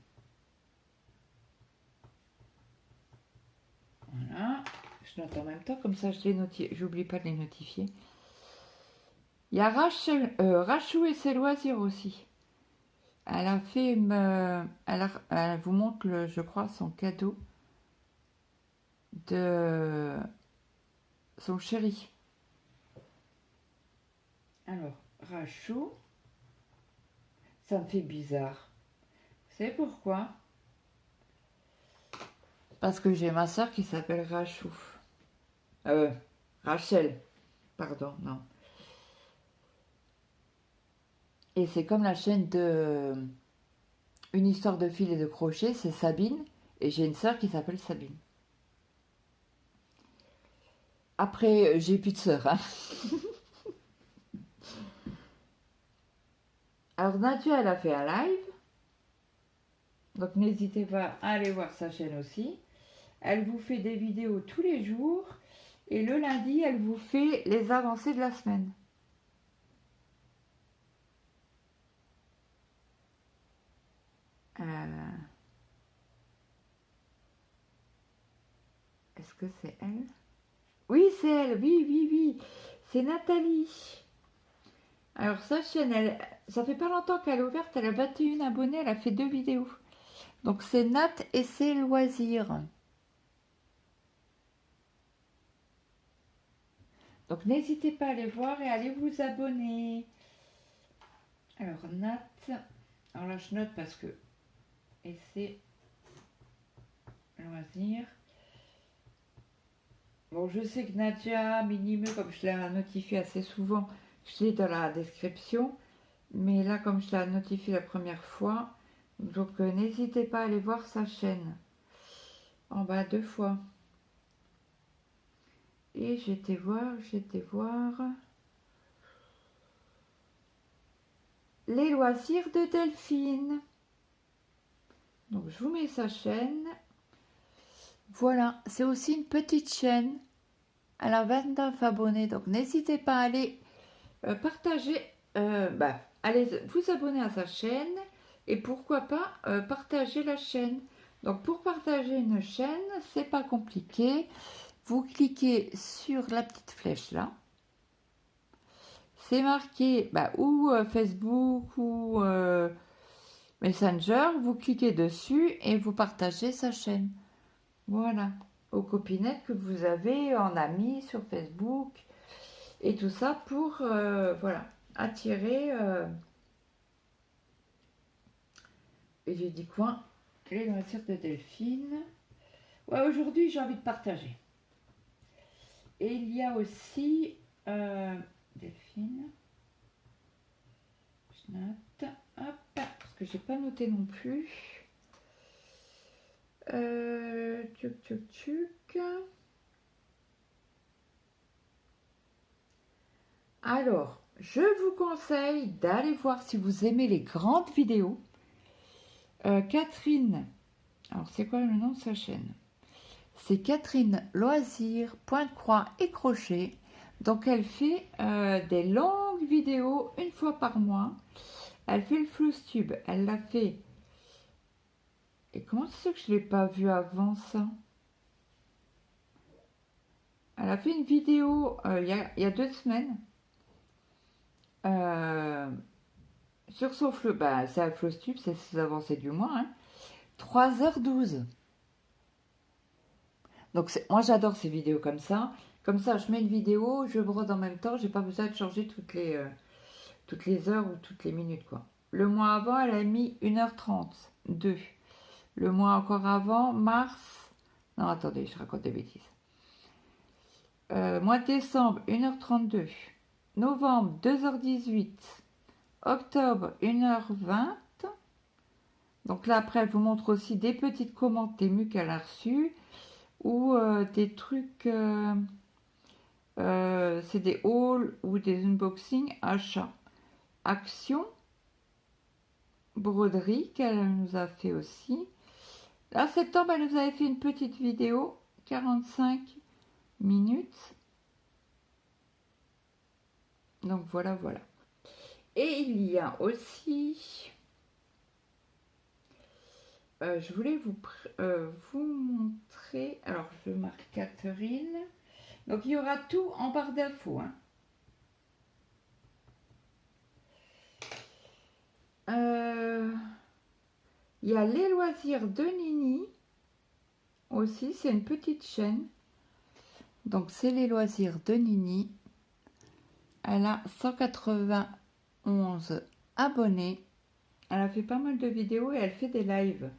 Voilà. Je note en même temps, comme ça je les notifie. J'oublie pas de les notifier. Il y a Rachou et ses loisirs aussi. Elle a fait, elle vous montre, je crois, son cadeau de son chéri. Alors, Rachou, ça me fait bizarre. Vous savez pourquoi? Parce que j'ai ma soeur qui s'appelle Rachou. Rachel. Pardon, non. Et c'est comme la chaîne de Une histoire de fil et de crochet, c'est Sabine. Et j'ai une sœur qui s'appelle Sabine. Après, j'ai plus de sœurs. Hein. Alors Nadia, elle a fait un live. Donc n'hésitez pas à aller voir sa chaîne aussi. Elle vous fait des vidéos tous les jours. Et le lundi, elle vous fait les avancées de la semaine. Est-ce que c'est elle? Oui, c'est elle. Oui, oui, oui. C'est Nathalie. Alors sa chaîne, ça fait pas longtemps qu'elle est ouverte. Elle a 21 abonnés. Elle a fait 2 vidéos. Donc c'est Nat et ses loisirs. Donc n'hésitez pas à aller voir et à aller vous abonner. Alors Nat, alors là je note parce que et c'est loisirs. Bon, je sais que Nadia, Minimeux, comme je l'ai notifié assez souvent, je l'ai dans la description. Mais là, comme je l'ai notifié la première fois, donc n'hésitez pas à aller voir sa chaîne. En bas 2 fois. Et j'étais voir les loisirs de Delphine. Donc je vous mets sa chaîne. Voilà, c'est aussi une petite chaîne. Elle a 29 abonnés, donc n'hésitez pas à aller partager, allez vous abonner à sa chaîne et pourquoi pas partager la chaîne. Donc pour partager une chaîne, c'est pas compliqué. Vous cliquez sur la petite flèche là. C'est marqué ou Facebook ou Messenger. Vous cliquez dessus et vous partagez sa chaîne. Voilà. Aux copinettes que vous avez en amis sur Facebook. Et tout ça pour voilà, attirer et j'ai dit quoi? Les loisirs de Delphine. Ouais, aujourd'hui j'ai envie de partager. Et il y a aussi Delphine. Je note. Hop, parce que j'ai pas noté non plus. Tchuc. Alors, je vous conseille d'aller voir si vous aimez les grandes vidéos. Catherine, alors c'est quoi le nom de sa chaîne? C'est Catherine Loisirs, Pointe Croix et Crochet. Donc elle fait des longues vidéos une fois par mois. Elle fait le Floustube, elle l'a fait. Et comment c'est que je ne l'ai pas vu avant ça? Elle a fait une vidéo il y a 2 semaines. Sur son fleu, c'est un Floustube, c'est ses avancées du mois. Hein. 3h12. Donc moi j'adore ces vidéos comme ça. Comme ça, je mets une vidéo, je brode en même temps, j'ai pas besoin de changer toutes les heures ou toutes les minutes, quoi. Le mois avant, elle a mis 1h30, 2. Le mois encore avant, mars... Non, attendez, je raconte des bêtises. Mois de décembre, 1h32. Novembre, 2h18. Octobre, 1h20. Donc là, après, elle vous montre aussi des petites commandes tému qu'elle a reçues ou des trucs... c'est des hauls ou des unboxings, achats. Action, broderie qu'elle nous a fait aussi. Là, septembre, elle nous avait fait une petite vidéo, 45 minutes. Donc voilà, voilà. Et il y a aussi... je voulais vous montrer... Alors, je marque Catherine. Donc, il y aura tout en barre d'infos. Hein. Il y a les loisirs de Nini. Aussi, c'est une petite chaîne. Donc, c'est les loisirs de Nini. Elle a 191 abonnés. Elle a fait pas mal de vidéos et elle fait des lives.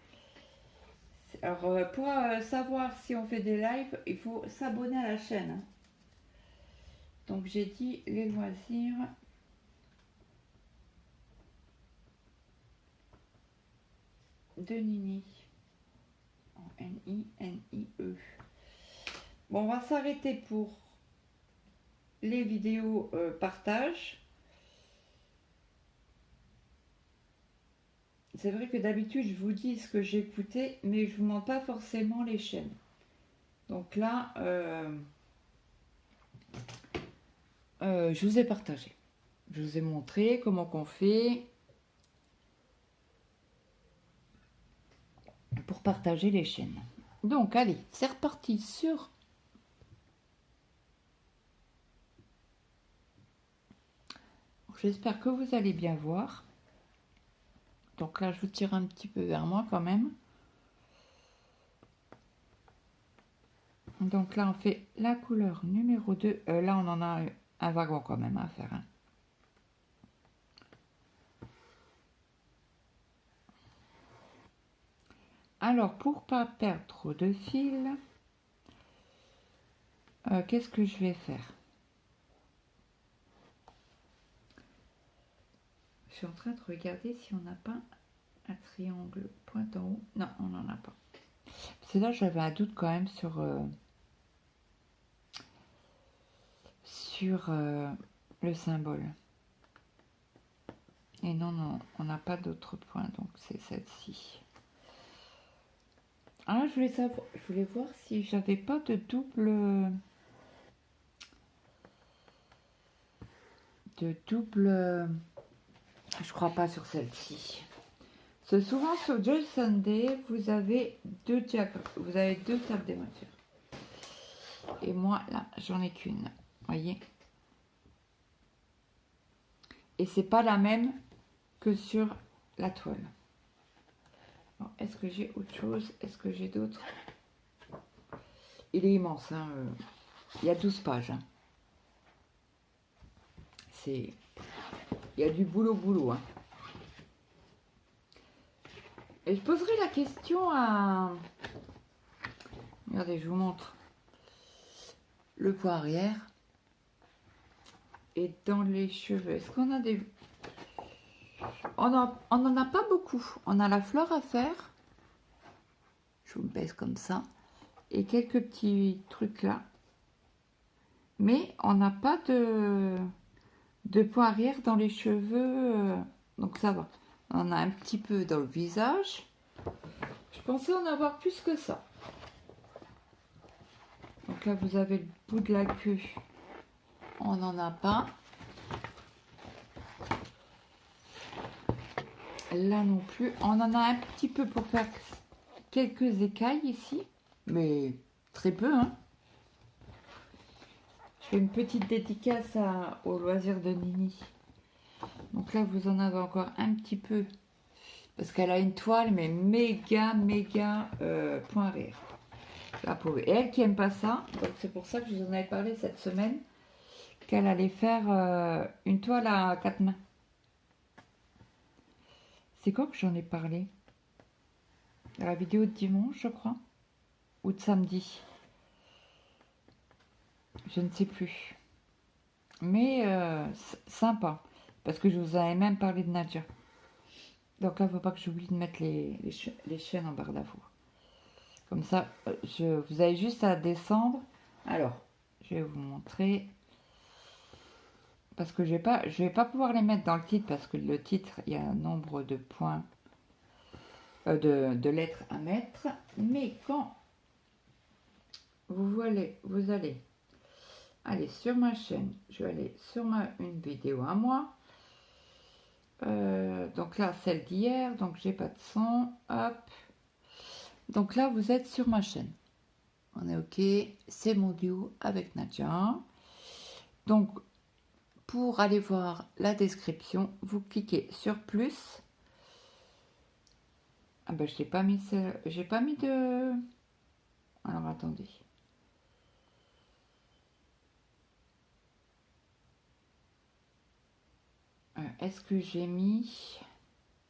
Alors, pour savoir si on fait des lives, il faut s'abonner à la chaîne. Donc, j'ai dit les loisirs de Nini. N-I-N-I-E. Bon, on va s'arrêter pour les vidéos partage. C'est vrai que d'habitude, je vous dis ce que j'ai écouté, mais je ne vous montre pas forcément les chaînes. Donc là, je vous ai partagé. Je vous ai montré comment qu'on fait pour partager les chaînes. Donc, allez, c'est reparti sur... J'espère que vous allez bien voir. Donc là, je vous tire un petit peu vers moi quand même. Donc là, on fait la couleur numéro 2. Là, on en a un wagon quand même à faire. Hein. Alors, pour pas perdre de fil, qu'est-ce que je vais faire? Je suis en train de regarder si on n'a pas un triangle pointe en haut. Non, on n'en a pas. Parce que là, j'avais un doute quand même sur le symbole. Et non, non, on n'a pas d'autre point, donc c'est celle-ci. Ah, je voulais voir si j'avais pas de double... Je crois pas sur celle-ci. C'est souvent sur Joy Sunday, vous avez deux tables des voitures. Et moi, là, j'en ai qu'une. Voyez. Et c'est pas la même que sur la toile. Est-ce que j'ai autre chose? Est-ce que j'ai d'autres? Il est immense. Hein, il y a 12 pages. Hein. Il y a du boulot. Hein. Et je poserai la question à... Regardez, je vous montre. Le point arrière. Et dans les cheveux, est-ce qu'on a des... On n'en a pas beaucoup. On a la fleur à faire. Je vous baisse comme ça. Et quelques petits trucs là. Mais on n'a pas de point arrière dans les cheveux. Donc ça va. On en a un petit peu dans le visage. Je pensais en avoir plus que ça. Donc là, vous avez le bout de la queue. On n'en a pas. Là non plus. On en a un petit peu pour faire quelques écailles ici. Mais très peu, hein. Je fais une petite dédicace au loisir de Nini. Donc là, vous en avez encore un petit peu. Parce qu'elle a une toile, mais méga point arrière. La pauvre. Et elle qui aime pas ça, donc c'est pour ça que je vous en avais parlé cette semaine, qu'elle allait faire une toile à 4 mains. C'est quand que j'en ai parlé? Dans la vidéo de dimanche, je crois, ou de samedi. Je ne sais plus. Mais sympa, parce que je vous avais même parlé de Nadia. Donc là, il ne faut pas que j'oublie de mettre les chaînes en barre d'afour. Comme ça, vous avez juste à descendre. Alors, je vais vous montrer. Parce que je vais pas pouvoir les mettre dans le titre, parce que le titre, il y a un nombre de points, de lettres à mettre. Mais quand vous allez aller sur ma chaîne, je vais aller sur une vidéo à moi. Donc là, celle d'hier, donc j'ai pas de son. Hop. Donc là, vous êtes sur ma chaîne. On est OK. C'est mon duo avec Nadia. Donc, pour aller voir la description, vous cliquez sur plus. Ah ben, je n'ai pas mis j'ai pas mis de... Alors, attendez. Est-ce que j'ai mis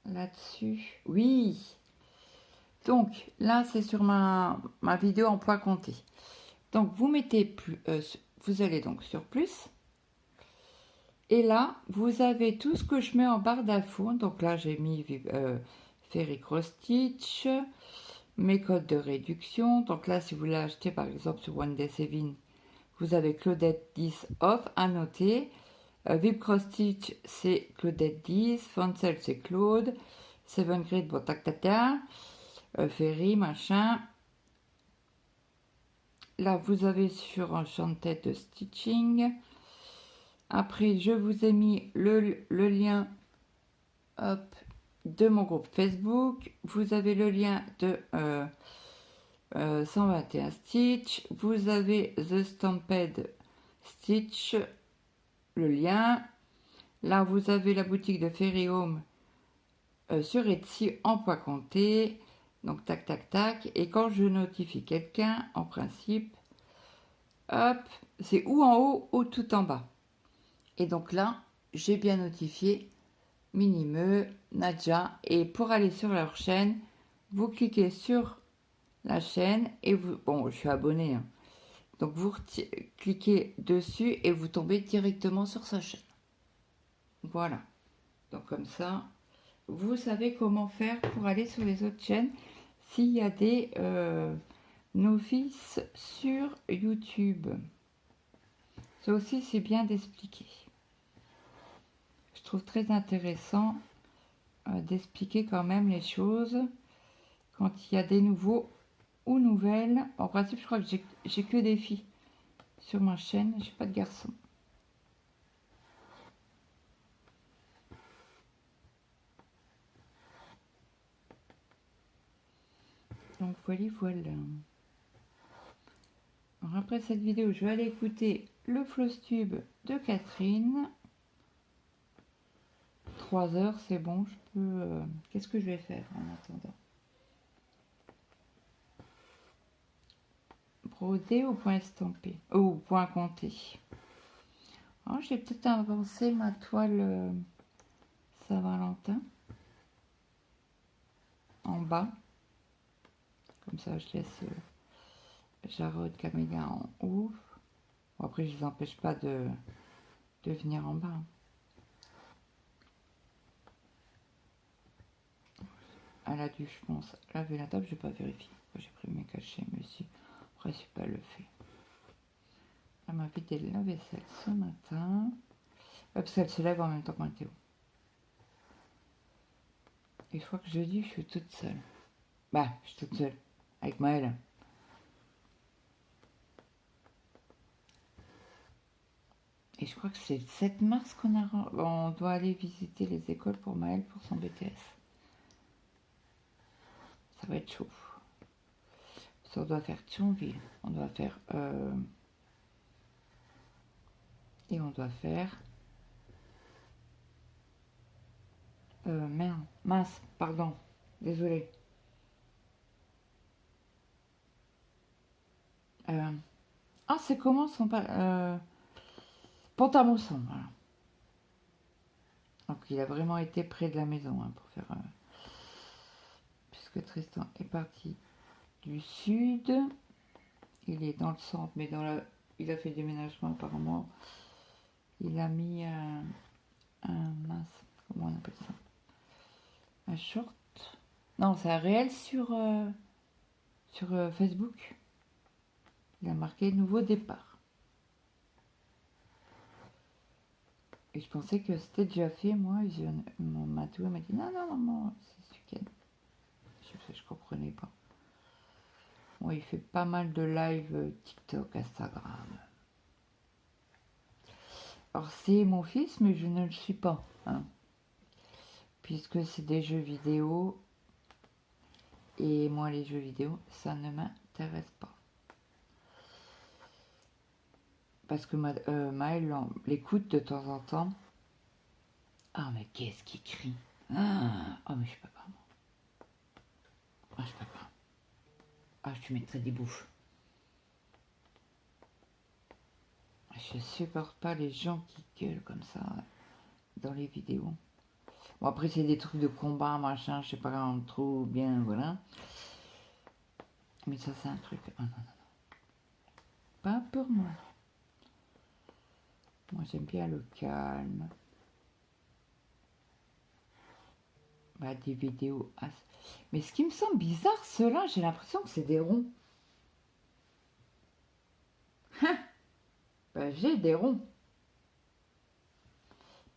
là-dessus? Oui. Donc, là, c'est sur ma vidéo en poids compté. Donc, vous mettez plus... vous allez donc sur plus. Et là, vous avez tout ce que je mets en barre d'infos. Donc là, j'ai mis Ferry Cross Stitch, mes codes de réduction. Donc là, si vous l'achetez par exemple sur One Day Saving, vous avez Claudette 10 off à noter. Vip Cross Stitch, c'est Claudette 10. Fancel, c'est Claude. Seven Grid, bon, tac, tac, tac. Ferry, machin. Là, vous avez sur Enchanted Stitching. Après, je vous ai mis le lien hop, de mon groupe Facebook. Vous avez le lien de 121 Stitch. Vous avez The Stampede Stitch, le lien. Là, vous avez la boutique de Fairy Home sur Etsy en poids compté. Donc, tac, tac, tac. Et quand je notifie quelqu'un, en principe, hop, c'est ou en haut ou tout en bas. Et donc là, j'ai bien notifié Minimeux, Nadia. Et pour aller sur leur chaîne, vous cliquez sur la chaîne et vous... Bon, je suis abonné. Hein. Donc vous cliquez dessus et vous tombez directement sur sa chaîne. Voilà. Donc comme ça, vous savez comment faire pour aller sur les autres chaînes s'il y a des novices sur YouTube. Ça aussi, c'est bien d'expliquer. Je trouve très intéressant d'expliquer quand même les choses quand il y a des nouveaux ou nouvelles. En principe, je crois que j'ai que des filles sur ma chaîne, j'ai pas de garçons. Donc voilà, voilà. Alors, après cette vidéo, je vais aller écouter le Flosstube de Catherine. 3 heures, c'est bon, je peux... Qu'est-ce que je vais faire en attendant? Broder au point estampé, au point compté. Alors, j'ai peut-être avancé ma toile Saint-Valentin en bas. Comme ça, je laisse Jarod, Camélia en haut. Bon, après, je ne les empêche pas de venir en bas. Elle a dû, je pense, laver la table. Je n'ai pas vérifié. J'ai pris mes cachets, mais si, le principal le fait. Elle m'a vidé la vaisselle ce matin. Parce qu'elle se lève en même temps que Théo. Et je crois que jeudi, je suis toute seule. Bah, je suis toute seule. Avec Maëlle. Et je crois que c'est le 7 mars on doit aller visiter les écoles pour Maëlle pour son BTS. Ça va être chaud. Ça, on doit faire Thionville. On doit faire... et on doit faire... merde. Mince, pardon. Désolée. Ah, c'est comment son Pont-à-Mousson, voilà. Donc il a vraiment été près de la maison hein, pour faire... puisque Tristan est parti du sud. Il est dans le centre, mais il a fait déménagement apparemment. Il a mis mince, comment on appelle ça? Un short? Non, c'est un réel sur Facebook. Il a marqué nouveau départ. Et je pensais que c'était déjà fait, moi. Mon matou m'a dit non, maman, c'est ce week-end. Je comprenais pas. Bon, il fait pas mal de live TikTok, Instagram. Alors, c'est mon fils, mais je ne le suis pas. Hein, puisque c'est des jeux vidéo. Et moi, les jeux vidéo, ça ne m'intéresse pas. Parce que Maël l'écoute de temps en temps. Ah, mais qu'est-ce qu'il crie? Ah, mais je peux pas, moi. Ah, je peux pas. Ah, je te mettrais des bouffes. Je supporte pas les gens qui gueulent comme ça dans les vidéos. Bon, après, c'est des trucs de combat, machin, je sais pas comment trop bien, voilà. Mais ça, c'est un truc... Ah, non. Pas pour moi. Moi, j'aime bien le calme. Bah, des vidéos... Mais ce qui me semble bizarre, ceux-là, j'ai l'impression que c'est des ronds. Bah, j'ai des ronds.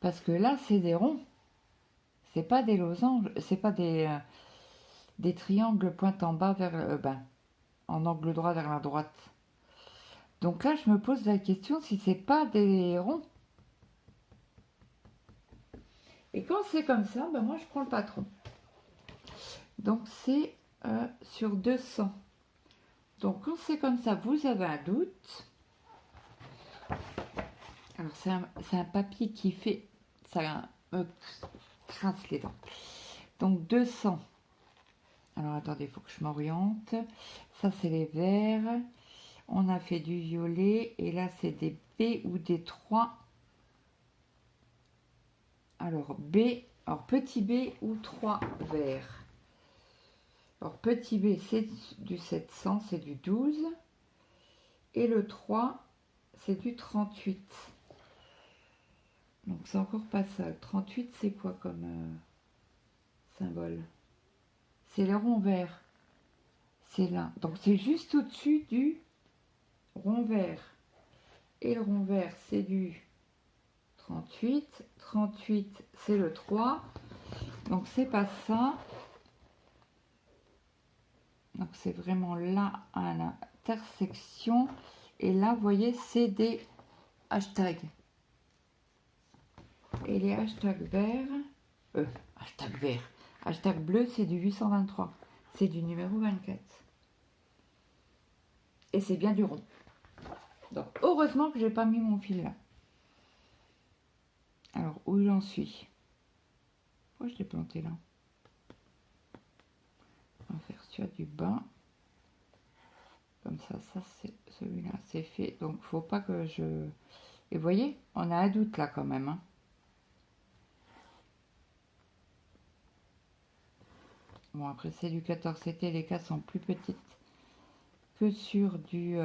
Parce que là, c'est des ronds. C'est pas des losanges, c'est pas des triangles pointant bas vers en angle droit vers la droite. Donc là, je me pose la question si c'est pas des ronds. Et quand c'est comme ça, ben moi je prends le patron. Donc c'est sur 200. Donc quand c'est comme ça, vous avez un doute. Alors c'est un papier qui fait... Ça me crasse les dents. Donc 200. Alors attendez, il faut que je m'oriente. Ça c'est les verts. On a fait du violet. Et là c'est des B ou des 3. Alors B, alors petit B ou 3 verts. Alors petit B c'est du 700, c'est du 12. Et le 3 c'est du 38. Donc c'est encore pas ça. 38 c'est quoi comme symbole? C'est le rond vert. C'est là. Donc c'est juste au-dessus du rond vert. Et le rond vert c'est du 38. 38 c'est le 3. Donc c'est pas ça. Donc c'est vraiment là à l'intersection. Et là, vous voyez, c'est des hashtags. Et les hashtags verts, hashtag bleu, c'est du 823. C'est du numéro 24. Et c'est bien du rond. Donc heureusement que j'ai pas mis mon fil là. Alors où j'en suis? Pourquoi je l'ai planté là? On va faire sur du bas. Comme ça c'est celui-là, c'est fait. Donc faut pas que je... Et vous voyez, on a un doute là quand même. Hein. Bon après c'est du 14 CT, les cases sont plus petites que sur du...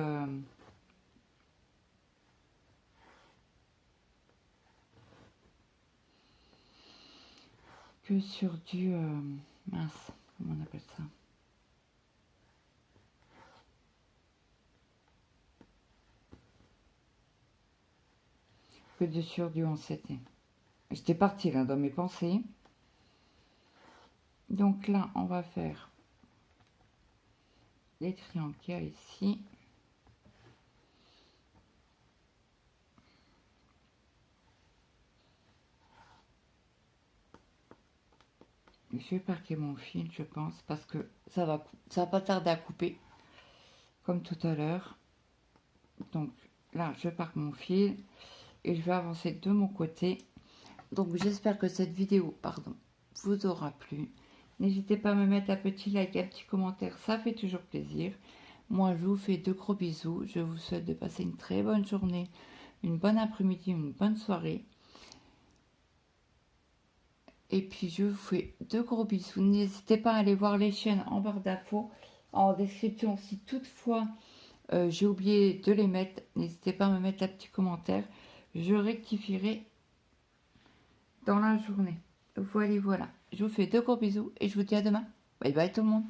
que sur du... mince, comment on appelle ça? Que de sur du 11 CT. J'étais partie là dans mes pensées. Donc là, on va faire les triangles qu'il y a ici. Je vais parquer mon fil, je pense, parce que ça va pas tarder à couper, comme tout à l'heure. Donc là, je parque mon fil et je vais avancer de mon côté. Donc j'espère que cette vidéo, vous aura plu. N'hésitez pas à me mettre un petit like, un petit commentaire, ça fait toujours plaisir. Moi, je vous fais de gros bisous. Je vous souhaite de passer une très bonne journée, une bonne après-midi, une bonne soirée. Et puis, je vous fais de gros bisous. N'hésitez pas à aller voir les chaînes en barre d'infos, en description. Si toutefois, j'ai oublié de les mettre, n'hésitez pas à me mettre un petit commentaire. Je rectifierai dans la journée. Voilà. Je vous fais de gros bisous et je vous dis à demain. Bye bye tout le monde.